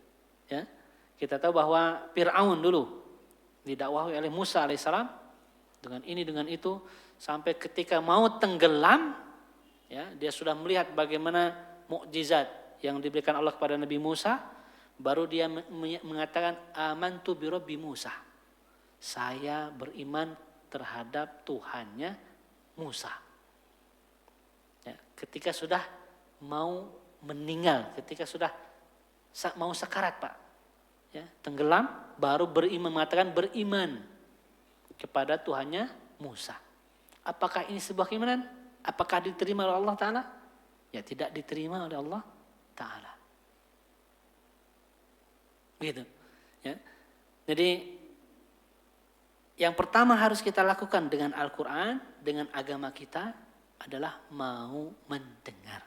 Ya. Kita tahu bahwa Fir'aun dulu didakwahi oleh Musa alaihissalam dengan ini dengan itu sampai ketika mau tenggelam. Ya, dia sudah melihat bagaimana mukjizat yang diberikan Allah kepada Nabi Musa, baru dia mengatakan amantu bi Rabbi Musa. Saya beriman terhadap Tuhannya Musa. Ya, ketika sudah mau meninggal, ketika sudah mau sekarat, Pak. Ya, tenggelam baru beriman, mengatakan beriman kepada Tuhannya Musa. Apakah ini sebuah keimanan? Apakah diterima oleh Allah Ta'ala? Ya, tidak diterima oleh Allah Ta'ala. Begitu. Ya. Jadi yang pertama harus kita lakukan dengan Al-Quran, dengan agama kita adalah mau mendengar.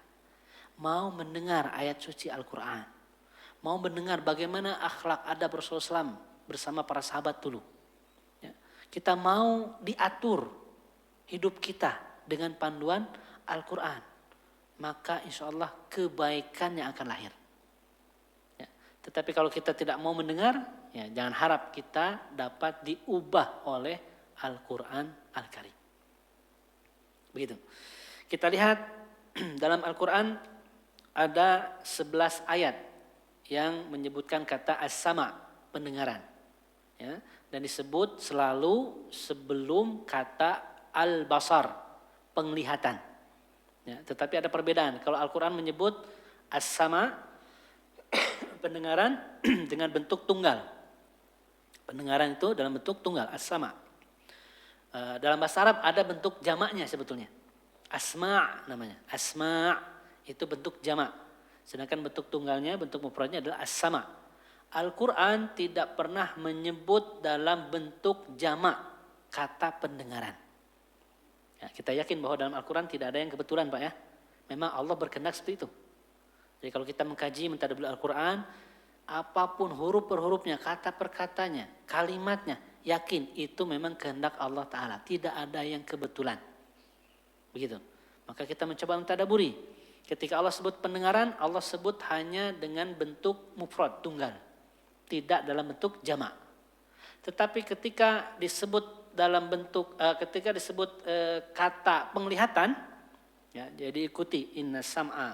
Mau mendengar ayat suci Al-Quran. Mau mendengar bagaimana akhlak adab Rasulullah SAW bersama para sahabat dulu. Ya. Kita mau diatur hidup kita dengan panduan Al-Quran. Maka insya Allah kebaikan yang akan lahir. Ya. Tetapi kalau kita tidak mau mendengar, ya, jangan harap kita dapat diubah oleh Al-Quran Al-Karim. Begitu. Kita lihat dalam Al-Quran ada 11 ayat yang menyebutkan kata as-sama, pendengaran. Ya, dan disebut selalu sebelum kata al-basar, penglihatan. Ya, tetapi ada perbedaan. Kalau Al-Quran menyebut as-sama, pendengaran dengan bentuk tunggal. Pendengaran itu dalam bentuk tunggal, as-sama. Dalam bahasa Arab ada bentuk jamaknya sebetulnya. Asma' namanya. Asma' itu bentuk jamak. Sedangkan bentuk tunggalnya, bentuk mufradnya adalah as-sama'. Al-Quran tidak pernah menyebut dalam bentuk jamak kata pendengaran. Ya, kita yakin bahwa dalam Al-Quran tidak ada yang kebetulan, Pak, ya. Memang Allah berkehendak seperti itu. Jadi kalau kita mengkaji mentadabbur Al-Quran, apapun huruf per hurufnya, kata per katanya, kalimatnya, yakin itu memang kehendak Allah Ta'ala. Tidak ada yang kebetulan. Begitu. Maka kita mencoba mentadabburi. Ketika Allah sebut pendengaran, Allah sebut hanya dengan bentuk mufrad, tunggal. Tidak dalam bentuk jamak. Tetapi ketika disebut dalam bentuk, kata penglihatan, ya, jadi ikuti inna sam'a,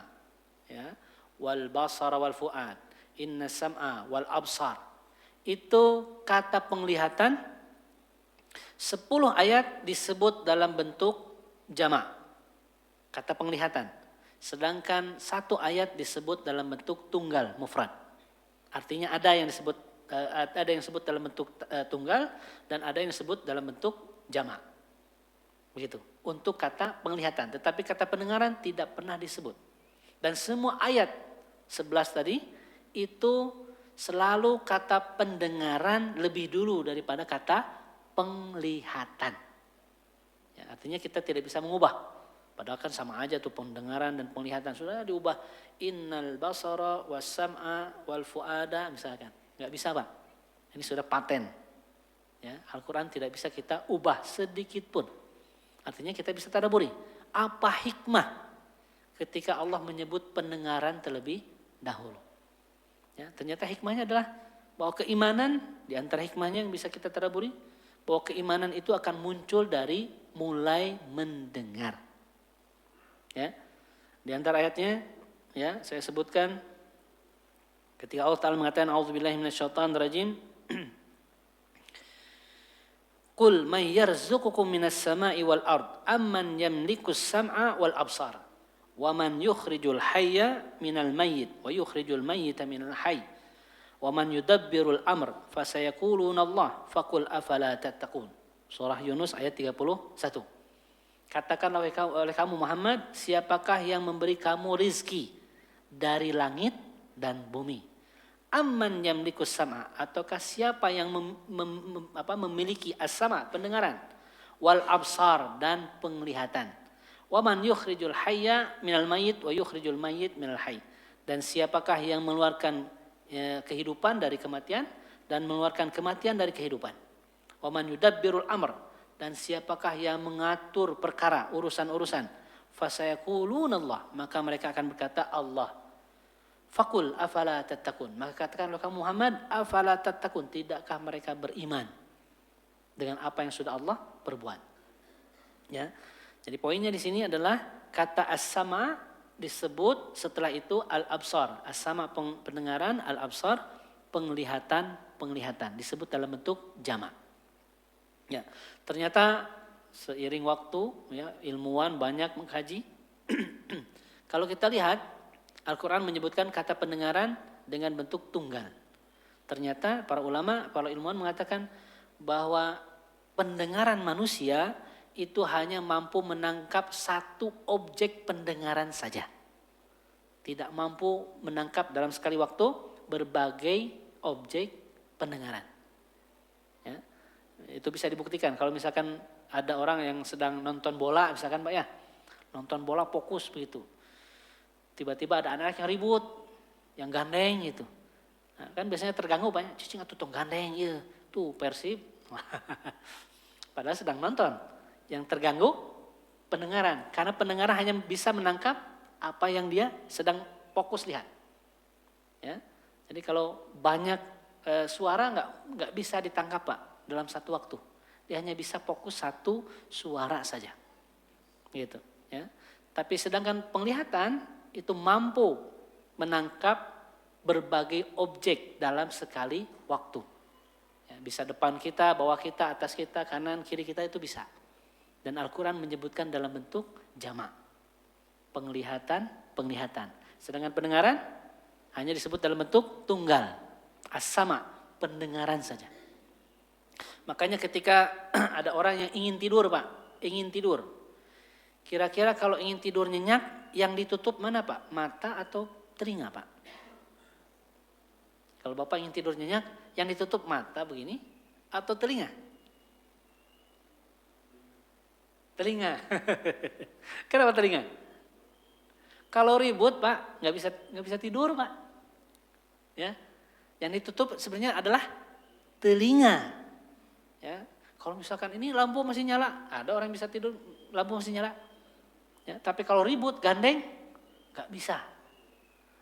ya, wal basara wal fu'ad, inna sam'a wal absar. Itu kata penglihatan, 10 ayat disebut dalam bentuk jamak, kata penglihatan. Sedangkan 1 ayat disebut dalam bentuk tunggal, mufrad. Artinya ada yang disebut dalam bentuk tunggal dan ada yang disebut dalam bentuk jamak. Begitu. Untuk kata penglihatan, tetapi kata pendengaran tidak pernah disebut. Dan semua ayat 11 tadi itu selalu kata pendengaran lebih dulu daripada kata penglihatan. Ya, artinya kita tidak bisa mengubah. Padahal kan sama aja tuh pendengaran dan penglihatan. Sudah diubah. Innal basara was sam'a wal fu'ada misalkan. Nggak bisa, Pak. Ini sudah paten. Ya, Al-Quran tidak bisa kita ubah sedikit pun. Artinya kita bisa tadabburi. Apa hikmah ketika Allah menyebut pendengaran terlebih dahulu. Ya, ternyata hikmahnya adalah bahwa keimanan, di antara hikmahnya yang bisa kita tadabburi, bahwa keimanan itu akan muncul dari mulai mendengar. Ya, di antara ayatnya, ya, saya sebutkan ketika Allah Ta'ala mengatakan a'udzubillahi minasyaitonir rajim, qul may yarzuqukum minas sama'i wal ard amman yamlikus sam'a wal absar wa man yukhrijul hayya minal mayyit wa yukhrijul mayyita minal hayy wa man yudabbirul amr fasayaquluna Allah faqul afala tattaqun. Surah Yunus ayat 31. Katakanlah oleh kamu Muhammad, siapakah yang memberi kamu rizki dari langit dan bumi? Amman yamlikus sama, ataukah siapa yang memiliki as-sama, pendengaran, wal absar, dan penglihatan. Wa man yukhrijul hayya minal mayyit wa yukhrijul mayyit minal hayy. Dan siapakah yang mengeluarkan kehidupan dari kematian dan mengeluarkan kematian dari kehidupan. Wa man yudabbirul amr. Dan siapakah yang mengatur perkara, urusan-urusan. Fasayaquluna Allah, maka mereka akan berkata Allah. Faqul afala tattaqun, maka katakanlah kamu Muhammad, afala tattaqun, tidakkah mereka beriman dengan apa yang sudah Allah perbuat. Ya. Jadi poinnya di sini adalah kata as-sama disebut, setelah itu al-absar. As-sama pendengaran, al-absar penglihatan disebut dalam bentuk jamak. Ya, ternyata seiring waktu, ya, ilmuwan banyak mengkaji. Kalau kita lihat, Al-Quran menyebutkan kata pendengaran dengan bentuk tunggal. Ternyata para ulama, para ilmuwan mengatakan bahwa pendengaran manusia itu hanya mampu menangkap satu objek pendengaran saja. Tidak mampu menangkap dalam sekali waktu berbagai objek pendengaran. Ya, itu bisa dibuktikan kalau misalkan ada orang yang sedang nonton bola, misalkan Pak ya, nonton bola fokus begitu. Tiba-tiba ada anak yang ribut, yang gandeng gitu. Nah, kan biasanya terganggu Pak, cicing atuh tong gandeng, iya, tuh Persib. Padahal sedang nonton. Yang terganggu pendengaran, karena pendengaran hanya bisa menangkap apa yang dia sedang fokus lihat. Ya, jadi kalau banyak suara nggak bisa ditangkap Pak dalam satu waktu. Dia hanya bisa fokus satu suara saja, gitu. Ya. Tapi sedangkan penglihatan itu mampu menangkap berbagai objek dalam sekali waktu. Ya, bisa depan kita, bawah kita, atas kita, kanan, kiri kita itu bisa. Dan Al-Quran menyebutkan dalam bentuk jamak. Penglihatan. Sedangkan pendengaran hanya disebut dalam bentuk tunggal. As-sama, pendengaran saja. Makanya ketika ada orang yang ingin tidur Pak, ingin tidur. Kira-kira kalau ingin tidur nyenyak, yang ditutup mana Pak? Mata atau telinga Pak? Kalau Bapak ingin tidur nyenyak, yang ditutup mata begini atau telinga? Telinga. Kenapa telinga? Kalau ribut Pak, nggak bisa tidur Pak. Ya, yang ditutup sebenarnya adalah telinga. Ya, kalau misalkan ini lampu masih nyala, ada orang bisa tidur lampu masih nyala. Ya, tapi kalau ribut, gandeng, nggak bisa.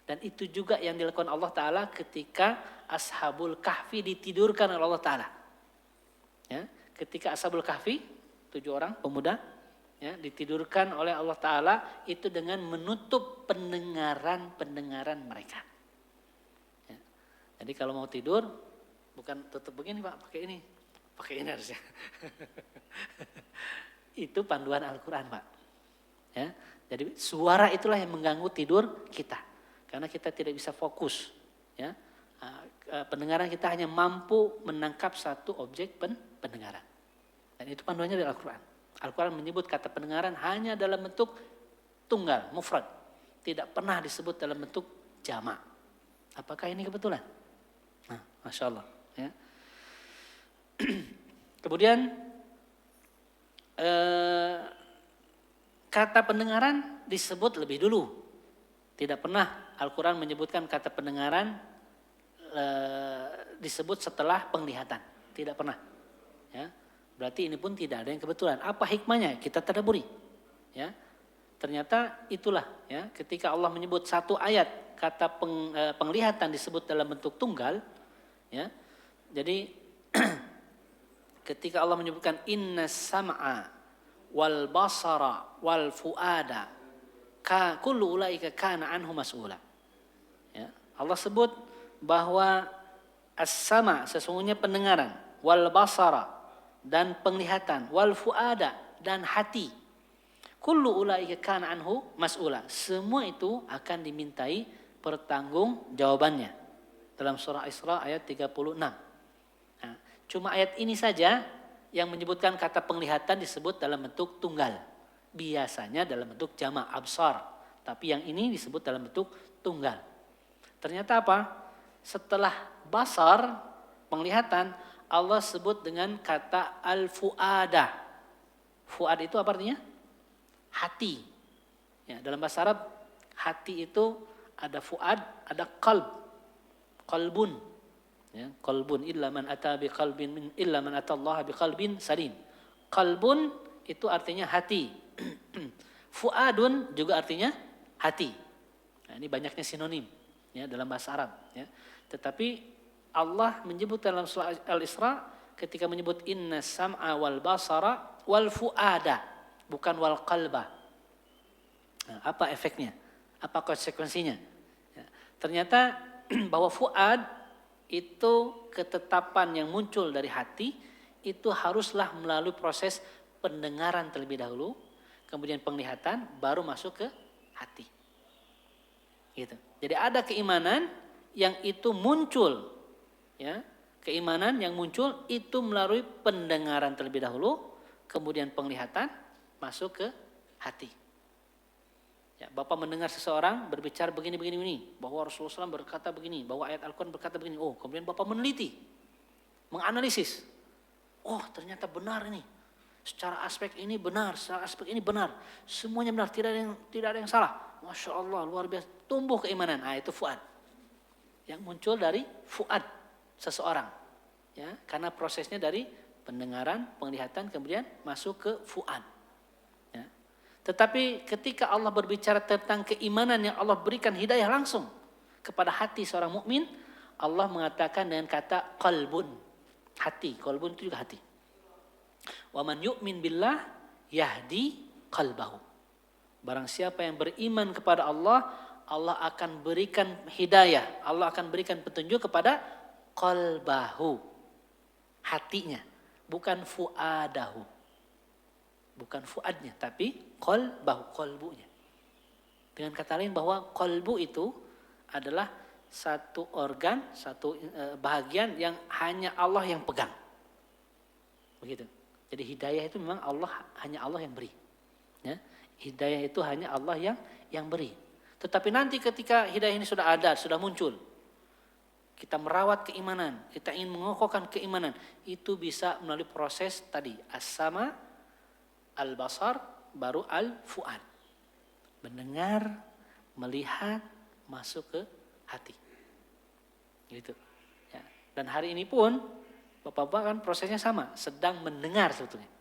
Dan itu juga yang dilakukan Allah Ta'ala ketika Ashabul Kahfi ditidurkan oleh Allah Ta'ala. Ya, ketika Ashabul Kahfi 7 orang pemuda ya, ditidurkan oleh Allah Ta'ala itu dengan menutup pendengaran mereka. Ya. Jadi kalau mau tidur bukan tutup begini Pak, pakai ini harusnya. Itu panduan Al-Quran Pak. Ya. Jadi suara itulah yang mengganggu tidur kita, karena kita tidak bisa fokus. Ya. Pendengaran kita hanya mampu menangkap satu objek pendengaran. Dan itu panduannya dari Al-Quran. Al-Quran menyebut kata pendengaran hanya dalam bentuk tunggal, mufrad. Tidak pernah disebut dalam bentuk jamak. Apakah ini kebetulan? Nah, Masya Allah. Ya. Kemudian kata pendengaran disebut lebih dulu. Tidak pernah Al-Quran menyebutkan kata pendengaran disebut setelah penglihatan. Tidak pernah. Ya. Berarti ini pun tidak ada yang kebetulan. Apa hikmahnya? Kita tadabburi. Ya, ternyata itulah. Ya, ketika Allah menyebut satu ayat kata penglihatan disebut dalam bentuk tunggal. Ya, jadi ketika Allah menyebutkan inna sam'a wal basara wal fuada kullu ulaika kana anhu mas'ula. Ya, Allah sebut bahwa as-sama sesungguhnya pendengaran, wal basara dan penglihatan, wal fuada dan hati. Kullu ulaika kana anhu mas'ula. Semua itu akan dimintai pertanggungjawabannya. Dalam surah Isra ayat 36. Nah, cuma ayat ini saja yang menyebutkan kata penglihatan disebut dalam bentuk tunggal. Biasanya dalam bentuk jamak absar, tapi yang ini disebut dalam bentuk tunggal. Ternyata apa? Setelah basar, penglihatan, Allah sebut dengan kata al-fu'adah. Fu'ad itu apa artinya? Hati. Ya, dalam bahasa Arab, hati itu ada fu'ad, ada qalb. Qalbun. Ya, qalbun illa man ata biqalbin illa man atallaha biqalbin salim. Qalbun itu artinya hati. Fu'adun juga artinya hati. Nah, ini banyaknya sinonim ya dalam bahasa Arab ya. Tetapi Allah menyebut dalam surah Al-Isra ketika menyebut inna sam'a wal basara wal fu'ada, bukan wal qalba. Nah, apa efeknya? Apa konsekuensinya? Ya, ternyata bahwa fu'ad itu ketetapan yang muncul dari hati itu haruslah melalui proses pendengaran terlebih dahulu, kemudian penglihatan, baru masuk ke hati. Gitu. Jadi ada keimanan yang itu muncul ya Keimanan yang muncul itu melalui pendengaran terlebih dahulu, kemudian penglihatan, masuk ke hati. Ya, Bapak mendengar seseorang berbicara begini, bahwa Rasulullah SAW berkata begini, bahwa ayat Al-Quran berkata begini. Oh, kemudian Bapak meneliti, menganalisis. Oh, ternyata benar ini. Secara aspek ini benar, secara aspek ini benar. Semuanya benar, tidak ada yang salah. Masya Allah, luar biasa. Tumbuh keimanan. Itu fuad. Yang muncul dari fuad seseorang. Ya, karena prosesnya dari pendengaran, penglihatan, kemudian masuk ke fuad. Ya. Tetapi ketika Allah berbicara tentang keimanan yang Allah berikan hidayah langsung kepada hati seorang mukmin, Allah mengatakan dengan kata qalbun. Hati, qalbun itu juga hati. Wa man yu'min billah yahdi qalbahu. Barang siapa yang beriman kepada Allah, Allah akan berikan hidayah, Allah akan berikan petunjuk kepada qalbahu. Hatinya, bukan fuadahu. Bukan fuadnya, tapi qalbahu, qalbunya. Dengan kata lain bahwa qalbu itu adalah satu organ, satu bahagian yang hanya Allah yang pegang. Begitu. Jadi hidayah itu memang hanya Allah yang beri. Ya. Hidayah itu hanya Allah yang beri. Tetapi nanti ketika hidayah ini sudah ada, sudah muncul, kita merawat keimanan, kita ingin mengokohkan keimanan, itu bisa melalui proses tadi as-sama, al-basar, baru al-fuad. Mendengar, melihat, masuk ke hati. Gitu. Ya. Dan hari ini pun Bapak-bapak kan prosesnya sama, sedang mendengar sebetulnya.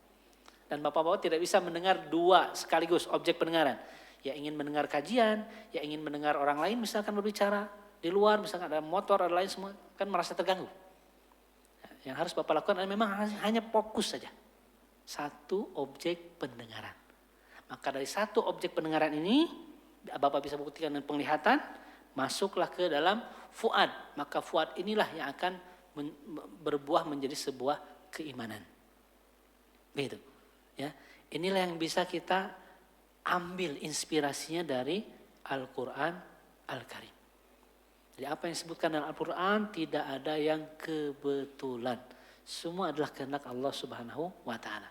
Dan bapak-bapak tidak bisa mendengar dua sekaligus objek pendengaran. Ya ingin mendengar kajian, ya ingin mendengar orang lain misalkan berbicara di luar, misalkan ada motor, ada lain semua, kan merasa terganggu. Yang harus Bapak lakukan adalah memang hanya fokus saja. Satu objek pendengaran. Maka dari satu objek pendengaran ini, Bapak bisa buktikan dengan penglihatan, masuklah ke dalam fuad. Maka fuad inilah yang akan berbuah menjadi sebuah keimanan. Begitu. Ya, inilah yang bisa kita ambil inspirasinya dari Al-Quran Al-Karim. Jadi apa yang disebutkan dalam Al-Quran tidak ada yang kebetulan. Semua adalah kehendak Allah Subhanahu wa Ta'ala.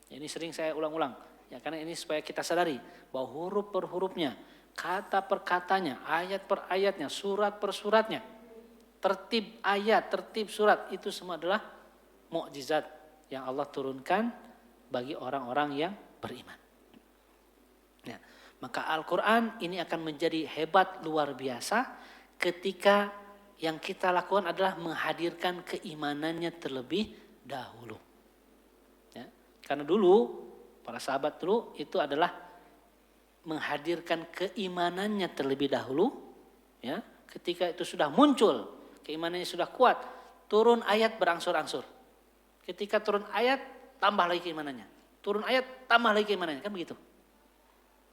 Ini sering saya ulang-ulang. Ya, karena ini supaya kita sadari bahwa huruf per hurufnya, kata per katanya, ayat per ayatnya, surat per suratnya, tertib ayat, tertib surat, itu semua adalah mukjizat yang Allah turunkan bagi orang-orang yang beriman. Ya, maka Al-Quran ini akan menjadi hebat luar biasa ketika yang kita lakukan adalah menghadirkan keimanannya terlebih dahulu. Ya, karena dulu, para sahabat dulu itu adalah menghadirkan keimanannya terlebih dahulu. Ya, ketika itu sudah muncul, keimanannya sudah kuat, turun ayat berangsur-angsur. Ketika turun ayat, tambah lagi keimanannya. Turun ayat, tambah lagi keimanannya. Kan begitu.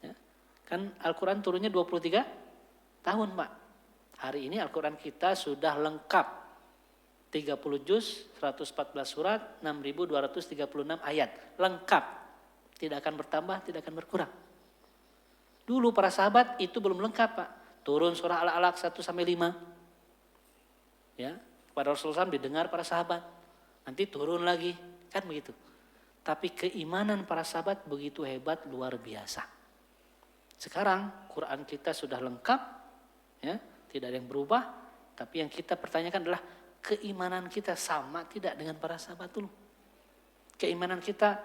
Ya. Kan Al-Quran turunnya 23 tahun, Pak. Hari ini Al-Quran kita sudah lengkap. 30 juz, 114 surat, 6.236 ayat. Lengkap. Tidak akan bertambah, tidak akan berkurang. Dulu para sahabat itu belum lengkap, Pak. Turun surah Al-Alaq 1-5. Ya, pada Rasulullah SAW didengar para sahabat, nanti turun lagi, kan begitu. Tapi keimanan para sahabat begitu hebat, luar biasa. Sekarang Quran kita sudah lengkap, ya, tidak ada yang berubah. Tapi yang kita pertanyakan adalah keimanan kita sama tidak dengan para sahabat dulu? Keimanan kita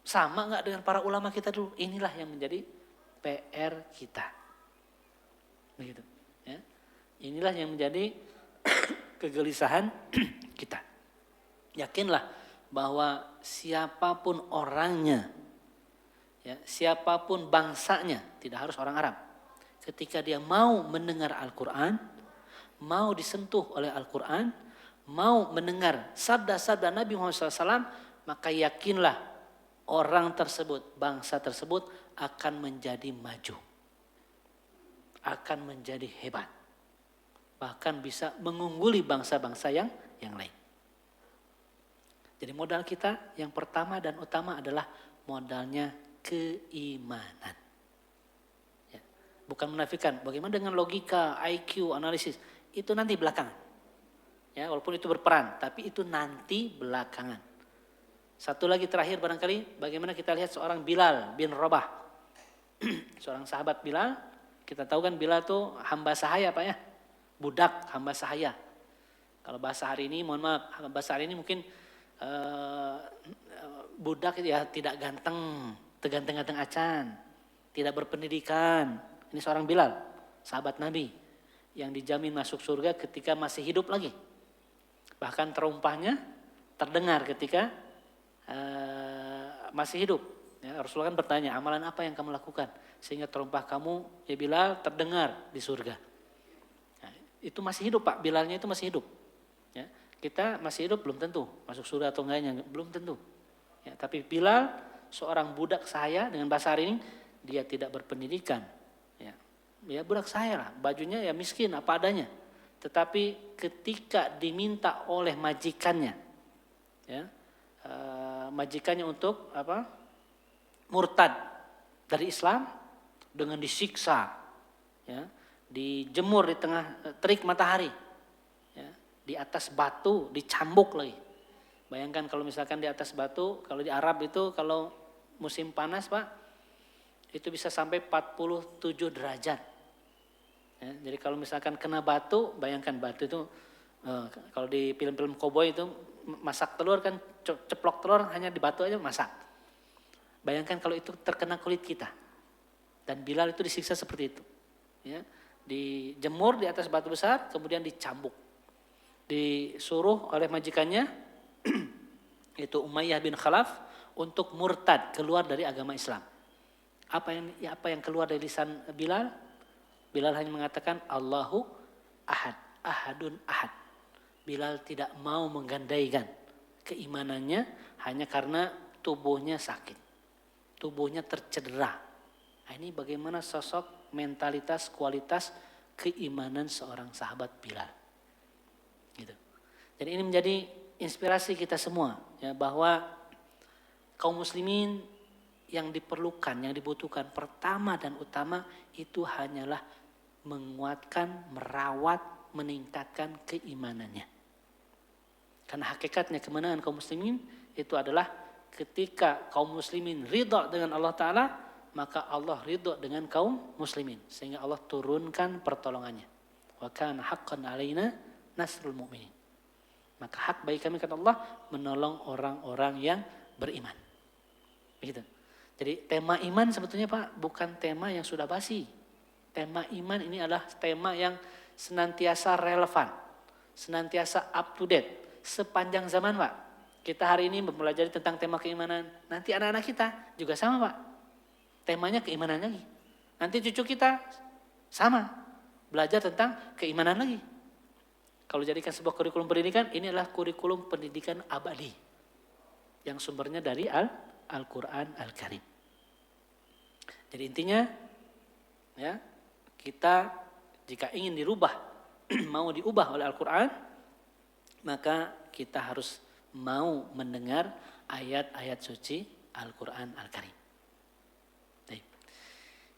sama nggak dengan para ulama kita dulu? Inilah yang menjadi PR kita. Begitu. Ya. Inilah yang menjadi kegelisahan kita. Yakinlah bahwa siapapun orangnya, ya, siapapun bangsanya, tidak harus orang Arab. Ketika dia mau mendengar Al-Quran, mau disentuh oleh Al-Quran, mau mendengar sabda-sabda Nabi Muhammad SAW, maka yakinlah orang tersebut, bangsa tersebut akan menjadi maju. Akan menjadi hebat. Bahkan bisa mengungguli bangsa-bangsa yang lain. Jadi modal kita yang pertama dan utama adalah modalnya keimanan. Ya. Bukan menafikan. Bagaimana dengan logika, IQ, analisis? Itu nanti belakangan. Ya, walaupun itu berperan, tapi itu nanti belakangan. Satu lagi terakhir barangkali, bagaimana kita lihat seorang Bilal bin Rabah. Seorang sahabat Bilal, kita tahu kan Bilal tuh hamba sahaya Pak ya. Budak hamba sahaya. Kalau bahasa hari ini, mohon maaf, bahasa hari ini mungkin budak ya tidak ganteng, teganteng-ganteng acan, tidak berpendidikan. Ini seorang Bilal, sahabat Nabi yang dijamin masuk surga ketika masih hidup lagi. Bahkan terumpahnya terdengar ketika masih hidup. Ya, Rasulullah kan bertanya, amalan apa yang kamu lakukan sehingga terumpah kamu ya Bilal terdengar di surga. Nah, itu masih hidup Pak, Bilalnya itu masih hidup. Ya, kita masih hidup belum tentu masuk surga atau enggaknya, belum tentu. Ya, tapi Bilal seorang budak sahaya dengan bahasa hari ini dia tidak berpendidikan. Ya budak sahaya lah, bajunya ya miskin apa adanya. Tetapi ketika diminta oleh majikannya, ya, majikannya untuk apa? Murtad dari Islam dengan disiksa, ya, dijemur di tengah terik matahari, ya, di atas batu dicambuk lagi. Bayangkan kalau misalkan di atas batu, kalau di Arab itu kalau musim panas Pak, itu bisa sampai 47 derajat. Ya, jadi kalau misalkan kena batu, bayangkan batu itu kalau di film-film koboi itu masak telur kan ceplok telur hanya di batu aja masak. Bayangkan kalau itu terkena kulit kita. Dan Bilal itu disiksa seperti itu. Ya, dijemur di atas batu besar, kemudian dicambuk. Disuruh oleh majikannya itu Umayyah bin Khalaf untuk murtad, keluar dari agama Islam. Apa yang keluar dari lisan Bilal? Bilal hanya mengatakan Allahu ahad, ahadun ahad. Bilal tidak mau menggandaikan keimanannya hanya karena tubuhnya sakit. Tubuhnya tercedera. Nah, ini bagaimana sosok, mentalitas, kualitas keimanan seorang sahabat Bilal. Gitu. Jadi ini menjadi inspirasi kita semua ya, bahwa kaum muslimin yang diperlukan, yang dibutuhkan pertama dan utama itu hanyalah menguatkan, merawat, meningkatkan keimanannya. Karena hakikatnya kemenangan kaum muslimin itu adalah ketika kaum muslimin ridha dengan Allah Ta'ala, maka Allah ridha dengan kaum muslimin. Sehingga Allah turunkan pertolongannya. Wa kana haqqan alaina nasrul mu'minin. Maka hak bagi kami kata Allah menolong orang-orang yang beriman. Begitu. Jadi tema iman sebetulnya Pak bukan tema yang sudah basi. Tema iman ini adalah tema yang senantiasa relevan, senantiasa up to date sepanjang zaman Pak. Kita hari ini mempelajari tentang tema keimanan, nanti anak-anak kita juga sama Pak. Temanya keimanan lagi. Nanti cucu kita sama, belajar tentang keimanan lagi. Kalau jadikan sebuah kurikulum pendidikan, ini adalah kurikulum pendidikan abadi. Yang sumbernya dari Al-Quran Al-Karim. Jadi intinya, ya, kita jika ingin dirubah, mau diubah oleh Al-Quran, maka kita harus mau mendengar ayat-ayat suci Al-Quran Al-Karim.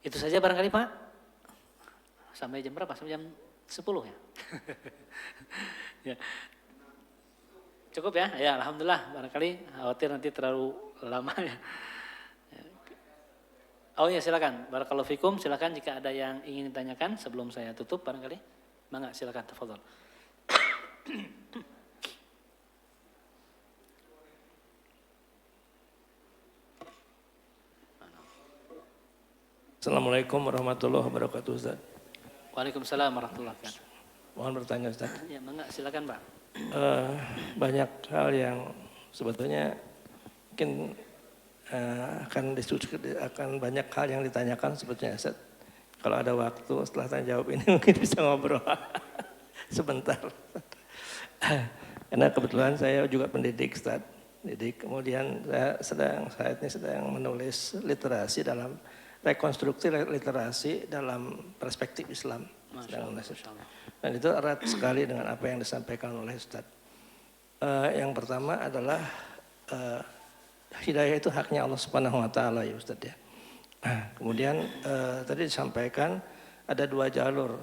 Itu saja barangkali Pak. Sampai jam berapa? Sampai jam 10 ya? Ya. Cukup ya? Ya Alhamdulillah. Barangkali khawatir nanti terlalu lama ya. Oh ya silakan. Barakallahu fikum. Silakan jika ada yang ingin ditanyakan sebelum saya tutup barangkali. Mangga silakan. Tafadhol. Assalamualaikum warahmatullahi wabarakatuh Ustaz. Waalaikumsalam warahmatullahi wabarakatuh. Mohon bertanya Ustaz. Ya mangga silakan Pak. Banyak hal yang sebetulnya mungkin akan banyak hal yang ditanyakan sebetulnya Ustaz. Kalau ada waktu setelah tanya jawab ini mungkin bisa ngobrol sebentar. Karena kebetulan saya juga pendidik Ustaz. Kemudian saya ini sedang menulis literasi dalam rekonstruksi literasi dalam perspektif Islam. Dan itu erat sekali dengan apa yang disampaikan oleh Ustaz. Yang pertama adalah hidayah itu haknya Allah Subhanahu wa taala ya Ustaz ya. Kemudian tadi disampaikan ada dua jalur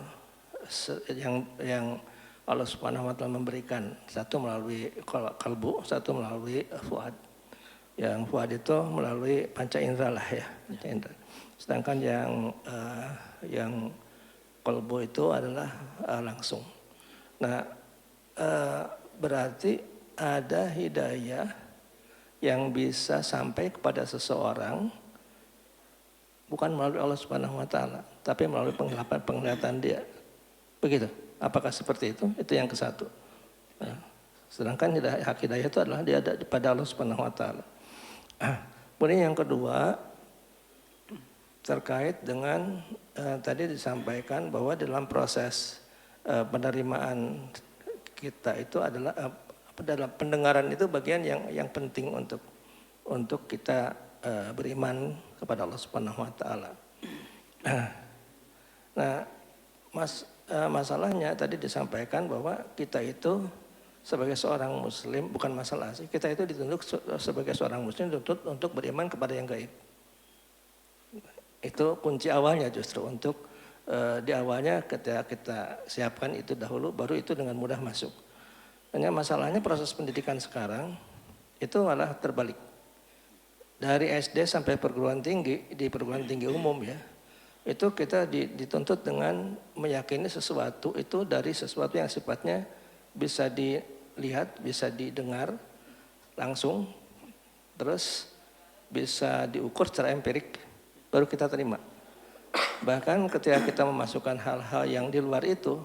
yang Allah Subhanahu wa taala memberikan, satu melalui kalbu, satu melalui fuad. Yang fuad itu melalui panca indera lah ya, panca indera. Sedangkan yang kalbu itu adalah langsung. Nah, berarti ada hidayah yang bisa sampai kepada seseorang bukan melalui Allah Subhanahu wa taala, tapi melalui penglihatan dia. Begitu. Apakah seperti itu? Itu yang ke-1. Nah, sedangkan hak hidayah itu adalah dia ada pada Allah Subhanahu wa taala. Kemudian yang kedua terkait dengan tadi disampaikan bahwa dalam proses penerimaan kita itu adalah dalam pendengaran itu bagian yang penting untuk kita beriman kepada Allah Subhanahu wa taala. Nah, masalahnya tadi disampaikan bahwa kita itu sebagai seorang muslim, bukan masalah sih, kita itu dituntut sebagai seorang muslim dituntut untuk beriman kepada yang gaib. Itu kunci awalnya justru untuk di awalnya ketika kita siapkan itu dahulu, baru itu dengan mudah masuk. Hanya masalahnya proses pendidikan sekarang itu malah terbalik. Dari SD sampai perguruan tinggi, di perguruan tinggi umum ya, itu kita dituntut dengan meyakini sesuatu itu dari sesuatu yang sifatnya bisa dilihat, bisa didengar langsung, terus bisa diukur secara empirik, baru kita terima. Bahkan ketika kita memasukkan hal-hal yang di luar itu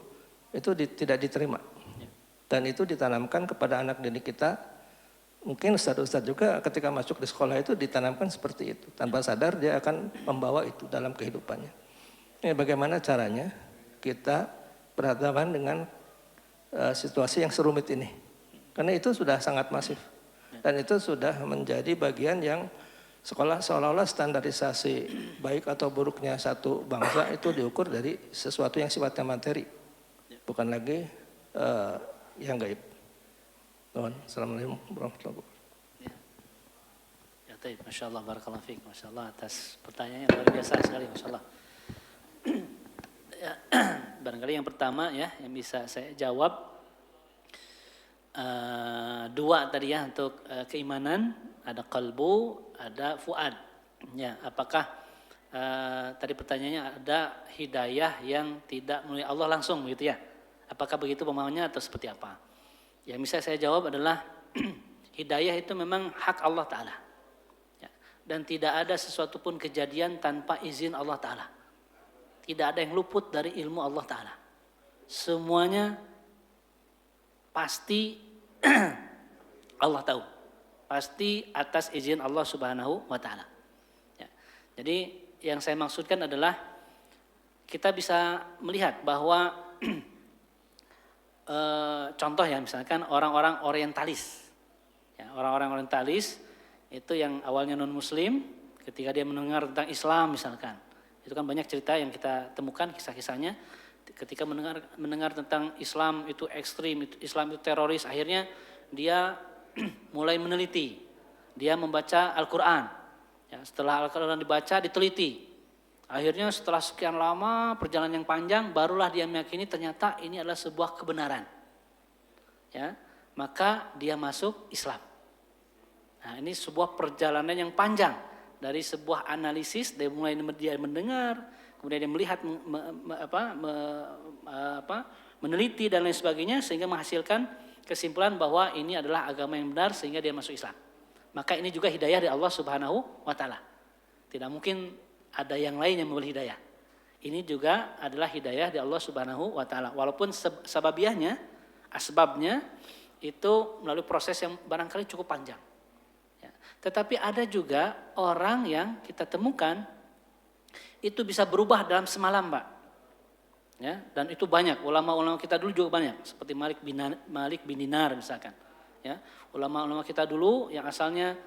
tidak diterima. Dan itu ditanamkan kepada anak didik kita. Mungkin ustadz-ustadz juga ketika masuk di sekolah itu ditanamkan seperti itu. Tanpa sadar dia akan membawa itu dalam kehidupannya. Ini bagaimana caranya kita berhadapan dengan situasi yang serumit ini. Karena itu sudah sangat masif. Dan itu sudah menjadi bagian yang sekolah seolah-olah standarisasi baik atau buruknya satu bangsa itu diukur dari sesuatu yang sifatnya materi. Bukan lagi yang gaib. Assalamualaikum warahmatullahi wabarakatuh. Ya, baik, Masya Allah, barakallahu fiik, Masya Allah atas pertanyaan yang luar biasa sekali, Masya Allah. Ya, barangkali yang pertama ya yang bisa saya jawab dua tadi ya untuk keimanan, ada qalbu, ada fuad. Ya, apakah tadi pertanyaannya ada hidayah yang tidak melalui Allah langsung begitu ya? Apakah begitu pemahamannya atau seperti apa? Yang bisa saya jawab adalah hidayah itu memang hak Allah Ta'ala. Ya, dan tidak ada sesuatu pun kejadian tanpa izin Allah Ta'ala. Tidak ada yang luput dari ilmu Allah Ta'ala. Semuanya pasti Allah tahu. Pasti atas izin Allah Subhanahu wa Ta'ala. Ya, jadi yang saya maksudkan adalah kita bisa melihat bahwa contoh ya misalkan orang-orang orientalis. Ya, orang-orang orientalis itu yang awalnya non-muslim, ketika dia mendengar tentang Islam misalkan. Itu kan banyak cerita yang kita temukan kisah-kisahnya. Ketika mendengar tentang Islam itu ekstrim, Islam itu teroris, akhirnya dia mulai meneliti. Dia membaca Al-Quran. Ya, setelah Al-Quran dibaca, diteliti. Akhirnya setelah sekian lama perjalanan yang panjang, barulah dia meyakini ternyata ini adalah sebuah kebenaran. Ya, maka dia masuk Islam. Nah, ini sebuah perjalanan yang panjang dari sebuah analisis, dari mulai dia mendengar, kemudian dia melihat, meneliti dan lain sebagainya, sehingga menghasilkan kesimpulan bahwa ini adalah agama yang benar, sehingga dia masuk Islam. Maka ini juga hidayah dari Allah Subhanahu wa Ta'ala. Tidak mungkin ada yang lain yang memberi hidayah. Ini juga adalah hidayah dari Allah Subhanahu wa Ta'ala. Walaupun sababiahnya, asbabnya itu melalui proses yang barangkali cukup panjang. Ya. Tetapi ada juga orang yang kita temukan itu bisa berubah dalam semalam, Pak. Ya, dan itu banyak, ulama-ulama kita dulu juga banyak, seperti Malik bin Dinar misalkan. Ya, ulama-ulama kita dulu yang asalnya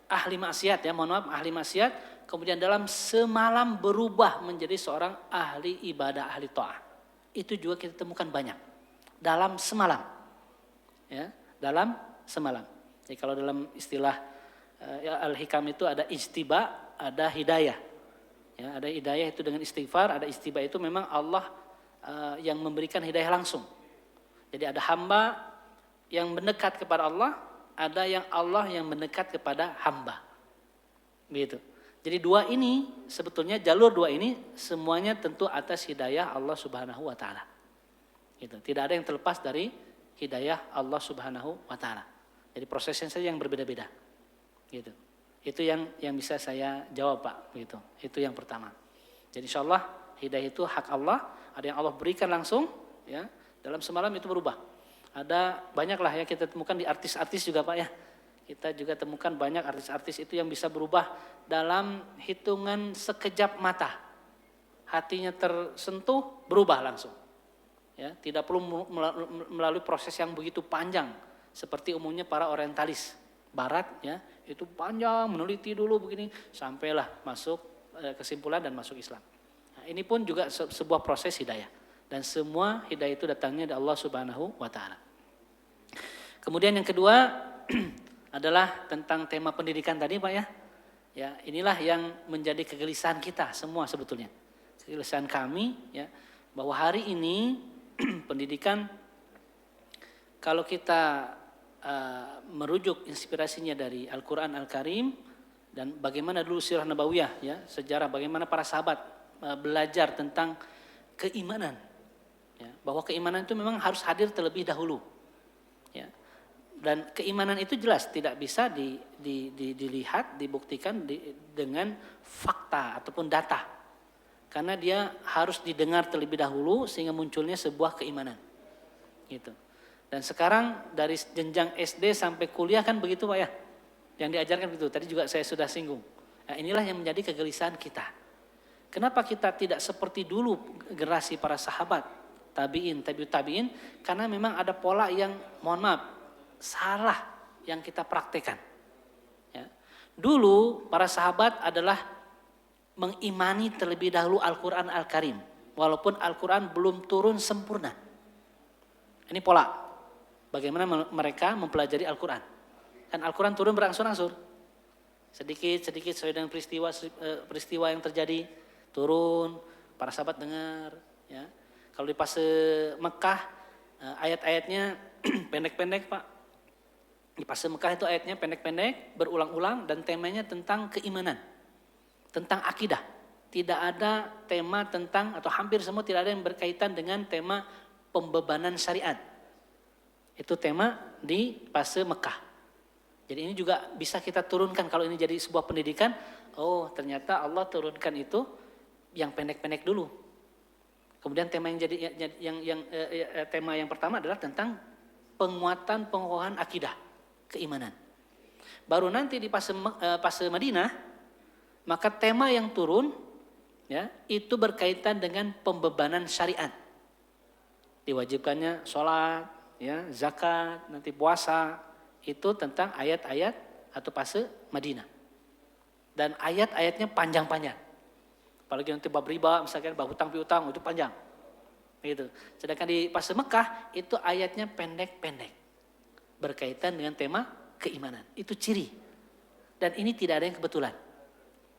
ahli maksiat ya, mohon maaf, ahli maksiat, kemudian dalam semalam berubah menjadi seorang ahli ibadah, ahli ta'ah. Itu juga kita temukan banyak dalam semalam. Ya, dalam semalam. Jadi kalau dalam istilah Al-Hikam itu ada ijtiba, ada hidayah. Ya, ada hidayah itu dengan istighfar, ada istiba itu memang Allah yang memberikan hidayah langsung. Jadi ada hamba yang mendekat kepada Allah, ada yang Allah yang mendekat kepada hamba. Gitu. Jadi dua ini sebetulnya jalur dua ini semuanya tentu atas hidayah Allah Subhanahu wa taala. Gitu. Tidak ada yang terlepas dari hidayah Allah Subhanahu wa taala. Jadi prosesnya saja yang berbeda-beda. Gitu. Itu yang bisa saya jawab, Pak, gitu. Itu yang pertama. Jadi insyaallah hidayah itu hak Allah, ada yang Allah berikan langsung, ya. Dalam semalam itu berubah. Ada banyaklah ya kita temukan di artis-artis juga, Pak, ya. Kita juga temukan banyak artis-artis itu yang bisa berubah dalam hitungan sekejap mata. Hatinya tersentuh, berubah langsung. Ya, tidak perlu melalui proses yang begitu panjang seperti umumnya para orientalis barat, ya. Itu panjang, meneliti dulu begini sampailah masuk kesimpulan dan masuk Islam. Nah, ini pun juga sebuah proses hidayah dan semua hidayah itu datangnya dari Allah Subhanahu wa taala. Kemudian yang kedua adalah tentang tema pendidikan tadi, Pak, ya. Ya, inilah yang menjadi kegelisahan kita semua sebetulnya. Kegelisahan kami, ya, bahwa hari ini pendidikan kalau kita merujuk inspirasinya dari Al-Quran Al-Karim dan bagaimana dulu sirah nabawiyah, ya, sejarah bagaimana para sahabat belajar tentang keimanan, ya, bahwa keimanan itu memang harus hadir terlebih dahulu, ya. Dan keimanan itu jelas tidak bisa dilihat, dibuktikan dengan fakta ataupun data. Karena dia harus didengar terlebih dahulu sehingga munculnya sebuah keimanan. Gitu. Dan sekarang dari jenjang SD sampai kuliah kan begitu, Pak, ya. Yang diajarkan begitu. Tadi juga saya sudah singgung. Nah, inilah yang menjadi kegelisahan kita. Kenapa kita tidak seperti dulu generasi para sahabat, tabi'in, tabi'ut tabi'in? Karena memang ada pola yang mohon maaf salah yang kita praktekkan. Ya. Dulu para sahabat adalah mengimani terlebih dahulu Al-Quran Al-Karim. Walaupun Al-Quran belum turun sempurna. Ini pola. Bagaimana mereka mempelajari Al-Quran. Kan Al-Quran turun berangsur-angsur. Sedikit-sedikit sesuai dengan peristiwa yang terjadi. Turun, para sahabat dengar. Ya. Kalau di fase Mekah, ayat-ayatnya pendek-pendek, Pak. Di fase Mekah itu ayatnya pendek-pendek, berulang-ulang dan temanya tentang keimanan, tentang akidah. Tidak ada tema tentang atau hampir semua tidak ada yang berkaitan dengan tema pembebanan syariat. Itu tema di fase Mekah. Jadi ini juga bisa kita turunkan kalau ini jadi sebuah pendidikan. Oh, ternyata Allah turunkan itu yang pendek-pendek dulu. Kemudian tema tema yang pertama adalah tentang penguatan akidah, keimanan. Baru nanti di fase Madinah, maka tema yang turun, ya, itu berkaitan dengan pembebanan syariat. Diwajibkannya sholat, ya, zakat, nanti puasa, itu tentang ayat-ayat atau fase Madinah. Dan ayat-ayatnya panjang-panjang. Apalagi nanti bab riba, misalkan bab hutang piutang, itu panjang. Gitu. Sedangkan di fase Mekah itu ayatnya pendek-pendek. Berkaitan dengan tema keimanan. Itu ciri. Dan ini tidak ada yang kebetulan.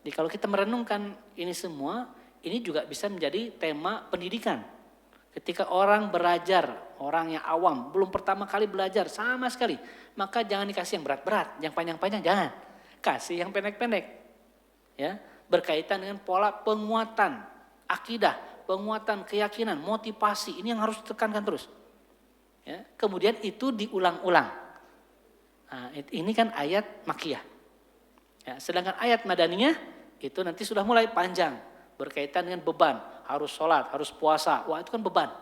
Jadi kalau kita merenungkan ini semua, ini juga bisa menjadi tema pendidikan. Ketika orang belajar, orang yang awam, belum pertama kali belajar sama sekali, maka jangan dikasih yang berat-berat, yang panjang-panjang, jangan. Kasih yang pendek-pendek. Ya, berkaitan dengan pola penguatan akidah, penguatan keyakinan, motivasi, ini yang harus ditekankan terus. Ya, kemudian itu diulang-ulang. Nah, ini kan ayat Makkiyah. Ya, sedangkan ayat Madaniyah itu nanti sudah mulai panjang, berkaitan dengan beban, harus sholat, harus puasa. Wah, itu kan beban.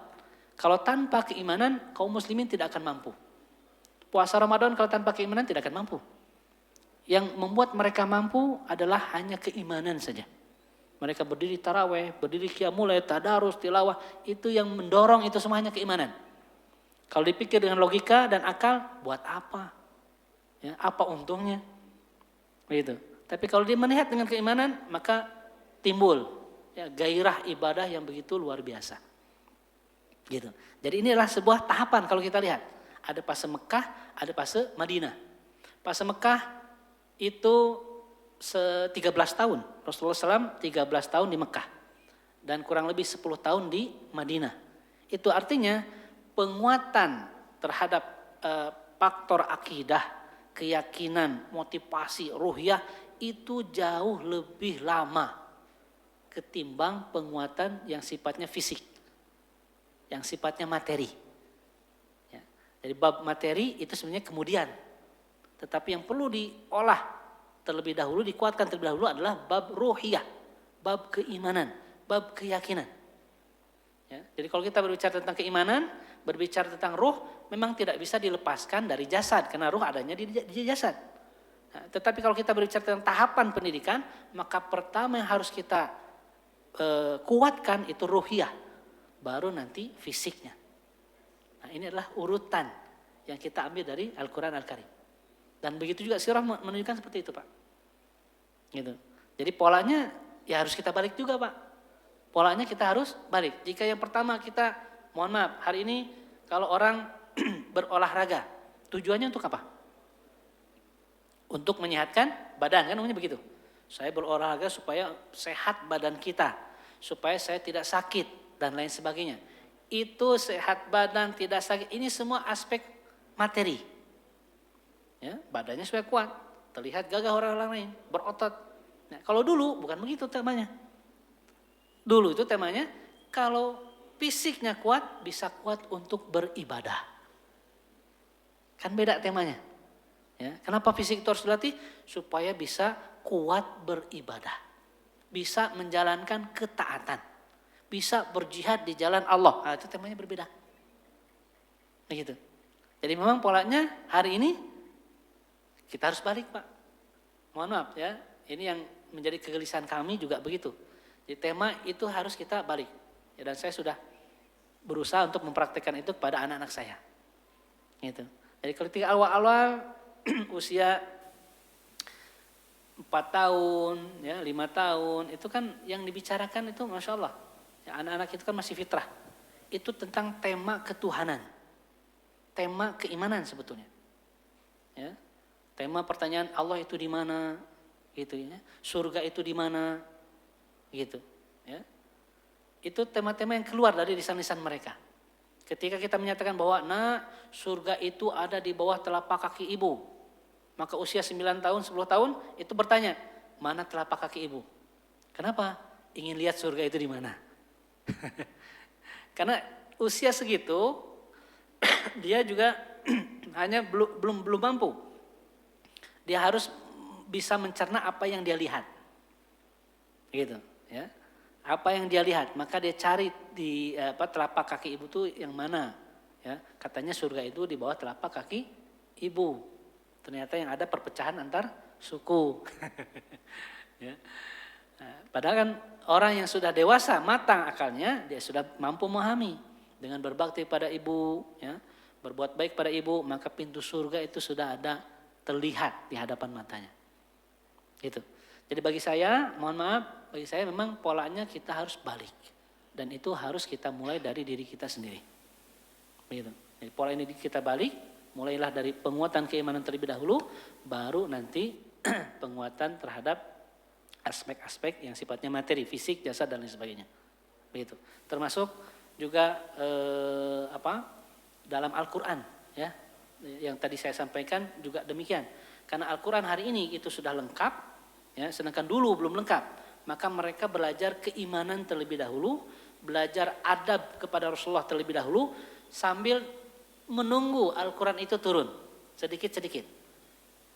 Kalau tanpa keimanan, kaum muslimin tidak akan mampu. Puasa Ramadan kalau tanpa keimanan tidak akan mampu. Yang membuat mereka mampu adalah hanya keimanan saja. Mereka berdiri taraweh, berdiri qiyamul lail, tadarus, tilawah, itu yang mendorong itu semuanya keimanan. Kalau dipikir dengan logika dan akal, buat apa? Ya, apa untungnya? Begitu. Tapi kalau dia melihat dengan keimanan, maka timbul, ya, gairah ibadah yang begitu luar biasa. Gitu. Jadi inilah sebuah tahapan kalau kita lihat. Ada fase Mekah, ada fase Madinah. Fase Mekah itu 13 tahun. Rasulullah SAW 13 tahun di Mekah. Dan kurang lebih 10 tahun di Madinah. Itu artinya penguatan terhadap faktor akidah, keyakinan, motivasi, ruhiyah itu jauh lebih lama ketimbang penguatan yang sifatnya fisik, yang sifatnya materi. Ya. Jadi bab materi itu sebenarnya kemudian, tetapi yang perlu diolah terlebih dahulu, dikuatkan terlebih dahulu adalah bab ruhiyah, bab keimanan, bab keyakinan. Ya. Jadi kalau kita berbicara tentang keimanan, berbicara tentang ruh, memang tidak bisa dilepaskan dari jasad, karena ruh adanya di jasad. Nah, tetapi kalau kita berbicara tentang tahapan pendidikan, maka pertama yang harus kita kuatkan itu ruhiyah, baru nanti fisiknya. Nah, ini adalah urutan yang kita ambil dari Al-Quran Al-Karim. Dan begitu juga sirah menunjukkan seperti itu, Pak. Gitu. Jadi polanya ya harus kita balik juga, Pak. Polanya kita harus balik. Jika yang pertama kita, mohon maaf, hari ini kalau orang berolahraga, tujuannya untuk apa? Untuk menyehatkan badan, kan namanya begitu. Saya berolahraga supaya sehat badan kita, supaya saya tidak sakit dan lain sebagainya. Itu sehat badan, tidak sakit, ini semua aspek materi. Ya, badannya supaya kuat, terlihat gagah orang lain, berotot. Nah, kalau dulu bukan begitu temanya. Dulu itu temanya kalau fisiknya kuat, bisa kuat untuk beribadah. Kan beda temanya. Ya, kenapa fisik itu harus dilatih? Supaya bisa kuat beribadah. Bisa menjalankan ketaatan. Bisa berjihad di jalan Allah. Nah, itu temanya berbeda. Begitu. Jadi memang polanya hari ini kita harus balik, Pak. Mohon maaf ya, ini yang menjadi kegelisahan kami juga begitu. Jadi tema itu harus kita balik. Ya, dan saya sudah berusaha untuk mempraktekkan itu kepada anak-anak saya. Gitu. Jadi ketika awal-awal usia 4 tahun, ya 5 tahun, itu kan yang dibicarakan itu Masya Allah. Ya, anak-anak itu kan masih fitrah. Itu tentang tema ketuhanan. Tema keimanan sebetulnya. Ya. Tema pertanyaan Allah itu di mana? Gitu ya. Surga itu di mana? Gitu. Ya. Itu tema-tema yang keluar dari lisan-lisan mereka. Ketika kita menyatakan bahwa surga itu ada di bawah telapak kaki ibu. Maka usia 9 tahun, 10 tahun itu bertanya, mana telapak kaki ibu? Kenapa? Ingin lihat surga itu di mana? Karena usia segitu, dia juga hanya belum mampu. Dia harus bisa mencerna apa yang dia lihat. Gitu, ya. Apa yang dia lihat, maka dia cari di telapak kaki ibu itu yang mana, ya. Katanya surga itu di bawah telapak kaki ibu. Ternyata yang ada perpecahan antar suku. Ya. Nah, padahal kan orang yang sudah dewasa, matang akalnya, dia sudah mampu memahami dengan berbakti pada ibu, ya, berbuat baik pada ibu, maka pintu surga itu sudah ada terlihat di hadapan matanya. Gitu. Jadi bagi saya, mohon maaf, bagi saya memang polanya kita harus balik. Dan itu harus kita mulai dari diri kita sendiri. Begitu. Jadi pola ini kita balik, mulailah dari penguatan keimanan terlebih dahulu, baru nanti penguatan terhadap aspek-aspek yang sifatnya materi, fisik, jasad dan lain sebagainya. Begitu. Termasuk juga dalam Al-Quran, ya, yang tadi saya sampaikan juga demikian. Karena Al-Quran hari ini itu sudah lengkap. Ya, sedangkan dulu belum lengkap, maka mereka belajar keimanan terlebih dahulu, belajar adab kepada Rasulullah terlebih dahulu, sambil menunggu Al-Quran itu turun, sedikit-sedikit.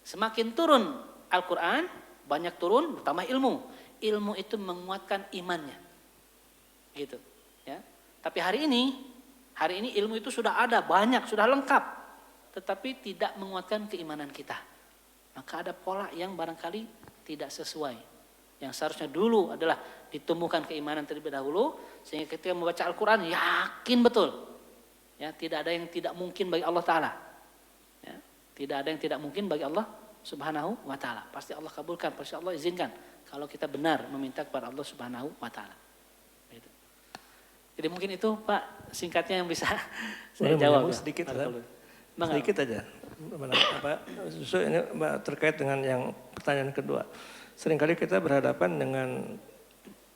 Semakin turun Al-Quran, banyak turun, bertambah ilmu. Ilmu itu menguatkan imannya. Gitu. Ya. Tapi hari ini ilmu itu sudah ada, banyak, sudah lengkap. Tetapi tidak menguatkan keimanan kita. Maka ada pola yang barangkali tidak sesuai. Yang seharusnya dulu adalah ditumbuhkan keimanan terlebih dahulu, sehingga ketika membaca Al-Quran yakin betul. Ya, tidak ada yang tidak mungkin bagi Allah Ta'ala. Ya, tidak ada yang tidak mungkin bagi Allah Subhanahu wa Ta'ala. Pasti Allah kabulkan, pasti Allah izinkan. Kalau kita benar meminta kepada Allah Subhanahu wa Ta'ala. Gitu. Jadi mungkin itu Pak singkatnya yang bisa saya jawab. Sedikit aja. Ini terkait dengan yang pertanyaan kedua. Seringkali kita berhadapan dengan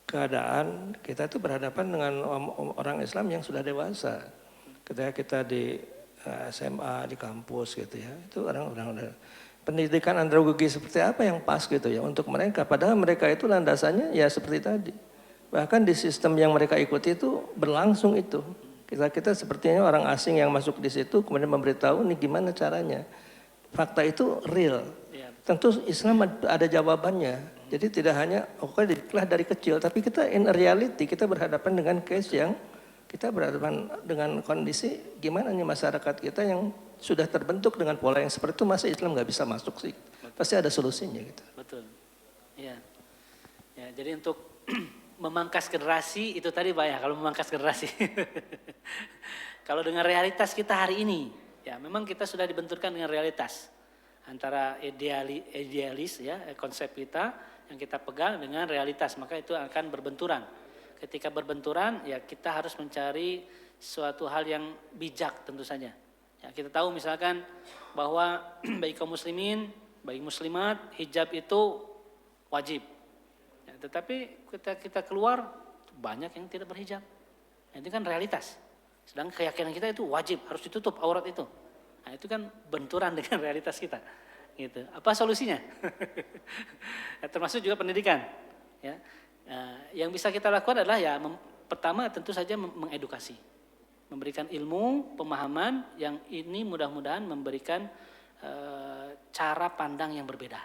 keadaan kita itu berhadapan dengan orang Islam yang sudah dewasa. Ketika kita di SMA, di kampus gitu ya, itu orang-orang pendidikan andragogi seperti apa yang pas gitu ya untuk mereka. Padahal mereka itu landasannya ya seperti tadi. Bahkan di sistem yang mereka ikuti itu berlangsung itu. Kita sepertinya orang asing yang masuk di situ kemudian memberitahu ini gimana caranya. Fakta itu real. Tentu Islam ada jawabannya. Jadi tidak hanya oke diklah dari kecil, tapi kita in reality kita berhadapan dengan case yang kita berhadapan dengan kondisi gimana nih masyarakat kita yang sudah terbentuk dengan pola yang seperti itu, masa Islam nggak bisa masuk sih? Pasti ada solusinya gitu. Betul. Ya. Ya, jadi untuk memangkas generasi itu tadi Pak ya, kalau memangkas generasi. Kalau dengan realitas kita hari ini, ya memang kita sudah dibenturkan dengan realitas antara idealis ya konsep kita yang kita pegang dengan realitas, maka itu akan berbenturan. Ketika berbenturan ya kita harus mencari suatu hal yang bijak tentu saja. Ya, kita tahu misalkan bahwa bagi kaum muslimin, bagi muslimat hijab itu wajib. Ya, tetapi kita keluar banyak yang tidak berhijab. Ya, itu kan realitas. Sedangkan keyakinan kita itu wajib, harus ditutup aurat itu. Nah, itu kan benturan dengan realitas kita. Gitu. Apa solusinya? Ya, termasuk juga pendidikan. Ya. Yang bisa kita lakukan adalah ya pertama tentu saja mengedukasi, memberikan ilmu, pemahaman yang ini mudah-mudahan memberikan cara pandang yang berbeda.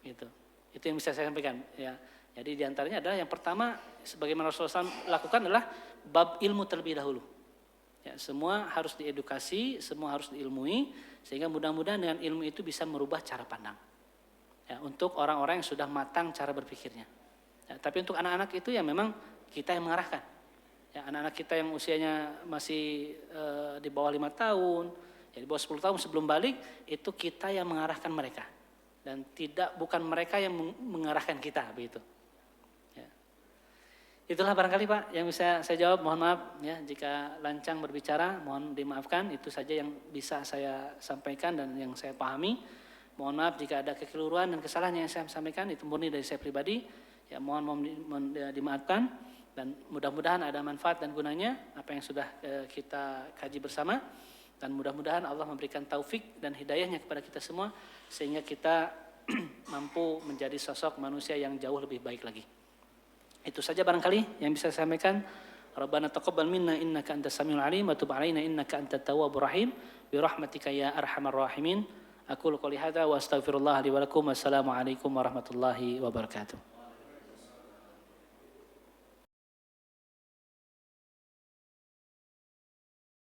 Gitu. Itu yang bisa saya sampaikan. Ya. Jadi diantaranya adalah yang pertama, sebagaimana Rasulullah SAW lakukan adalah bab ilmu terlebih dahulu. Ya, semua harus diedukasi, semua harus diilmui, sehingga mudah-mudahan dengan ilmu itu bisa merubah cara pandang. Ya, untuk orang-orang yang sudah matang cara berpikirnya. Ya, tapi untuk anak-anak itu ya memang kita yang mengarahkan. Ya, anak-anak kita yang usianya masih di bawah 5 tahun, ya, di bawah 10 tahun sebelum balik, itu kita yang mengarahkan mereka. Dan bukan mereka yang mengarahkan kita, begitu. Itulah barangkali Pak yang bisa saya jawab. Mohon maaf ya jika lancang berbicara, mohon dimaafkan. Itu saja yang bisa saya sampaikan dan yang saya pahami. Mohon maaf jika ada kekeliruan dan kesalahan yang saya sampaikan, itu murni dari saya pribadi. Ya mohon dimaafkan dan mudah-mudahan ada manfaat dan gunanya apa yang sudah kita kaji bersama. Dan mudah-mudahan Allah memberikan taufik dan hidayahnya kepada kita semua sehingga kita mampu menjadi sosok manusia yang jauh lebih baik lagi. Itu saja barangkali yang bisa saya sampaikan. Rabbana taqabbal minna innaka antas samiul alim wa tub alaina innaka antat tawwabur rahim bi rahmatika ya arhamar rahimin. Aqulu qouli hadza wa astaghfirullah li wa lakum. Wassalamu alaikum warahmatullahi wabarakatuh.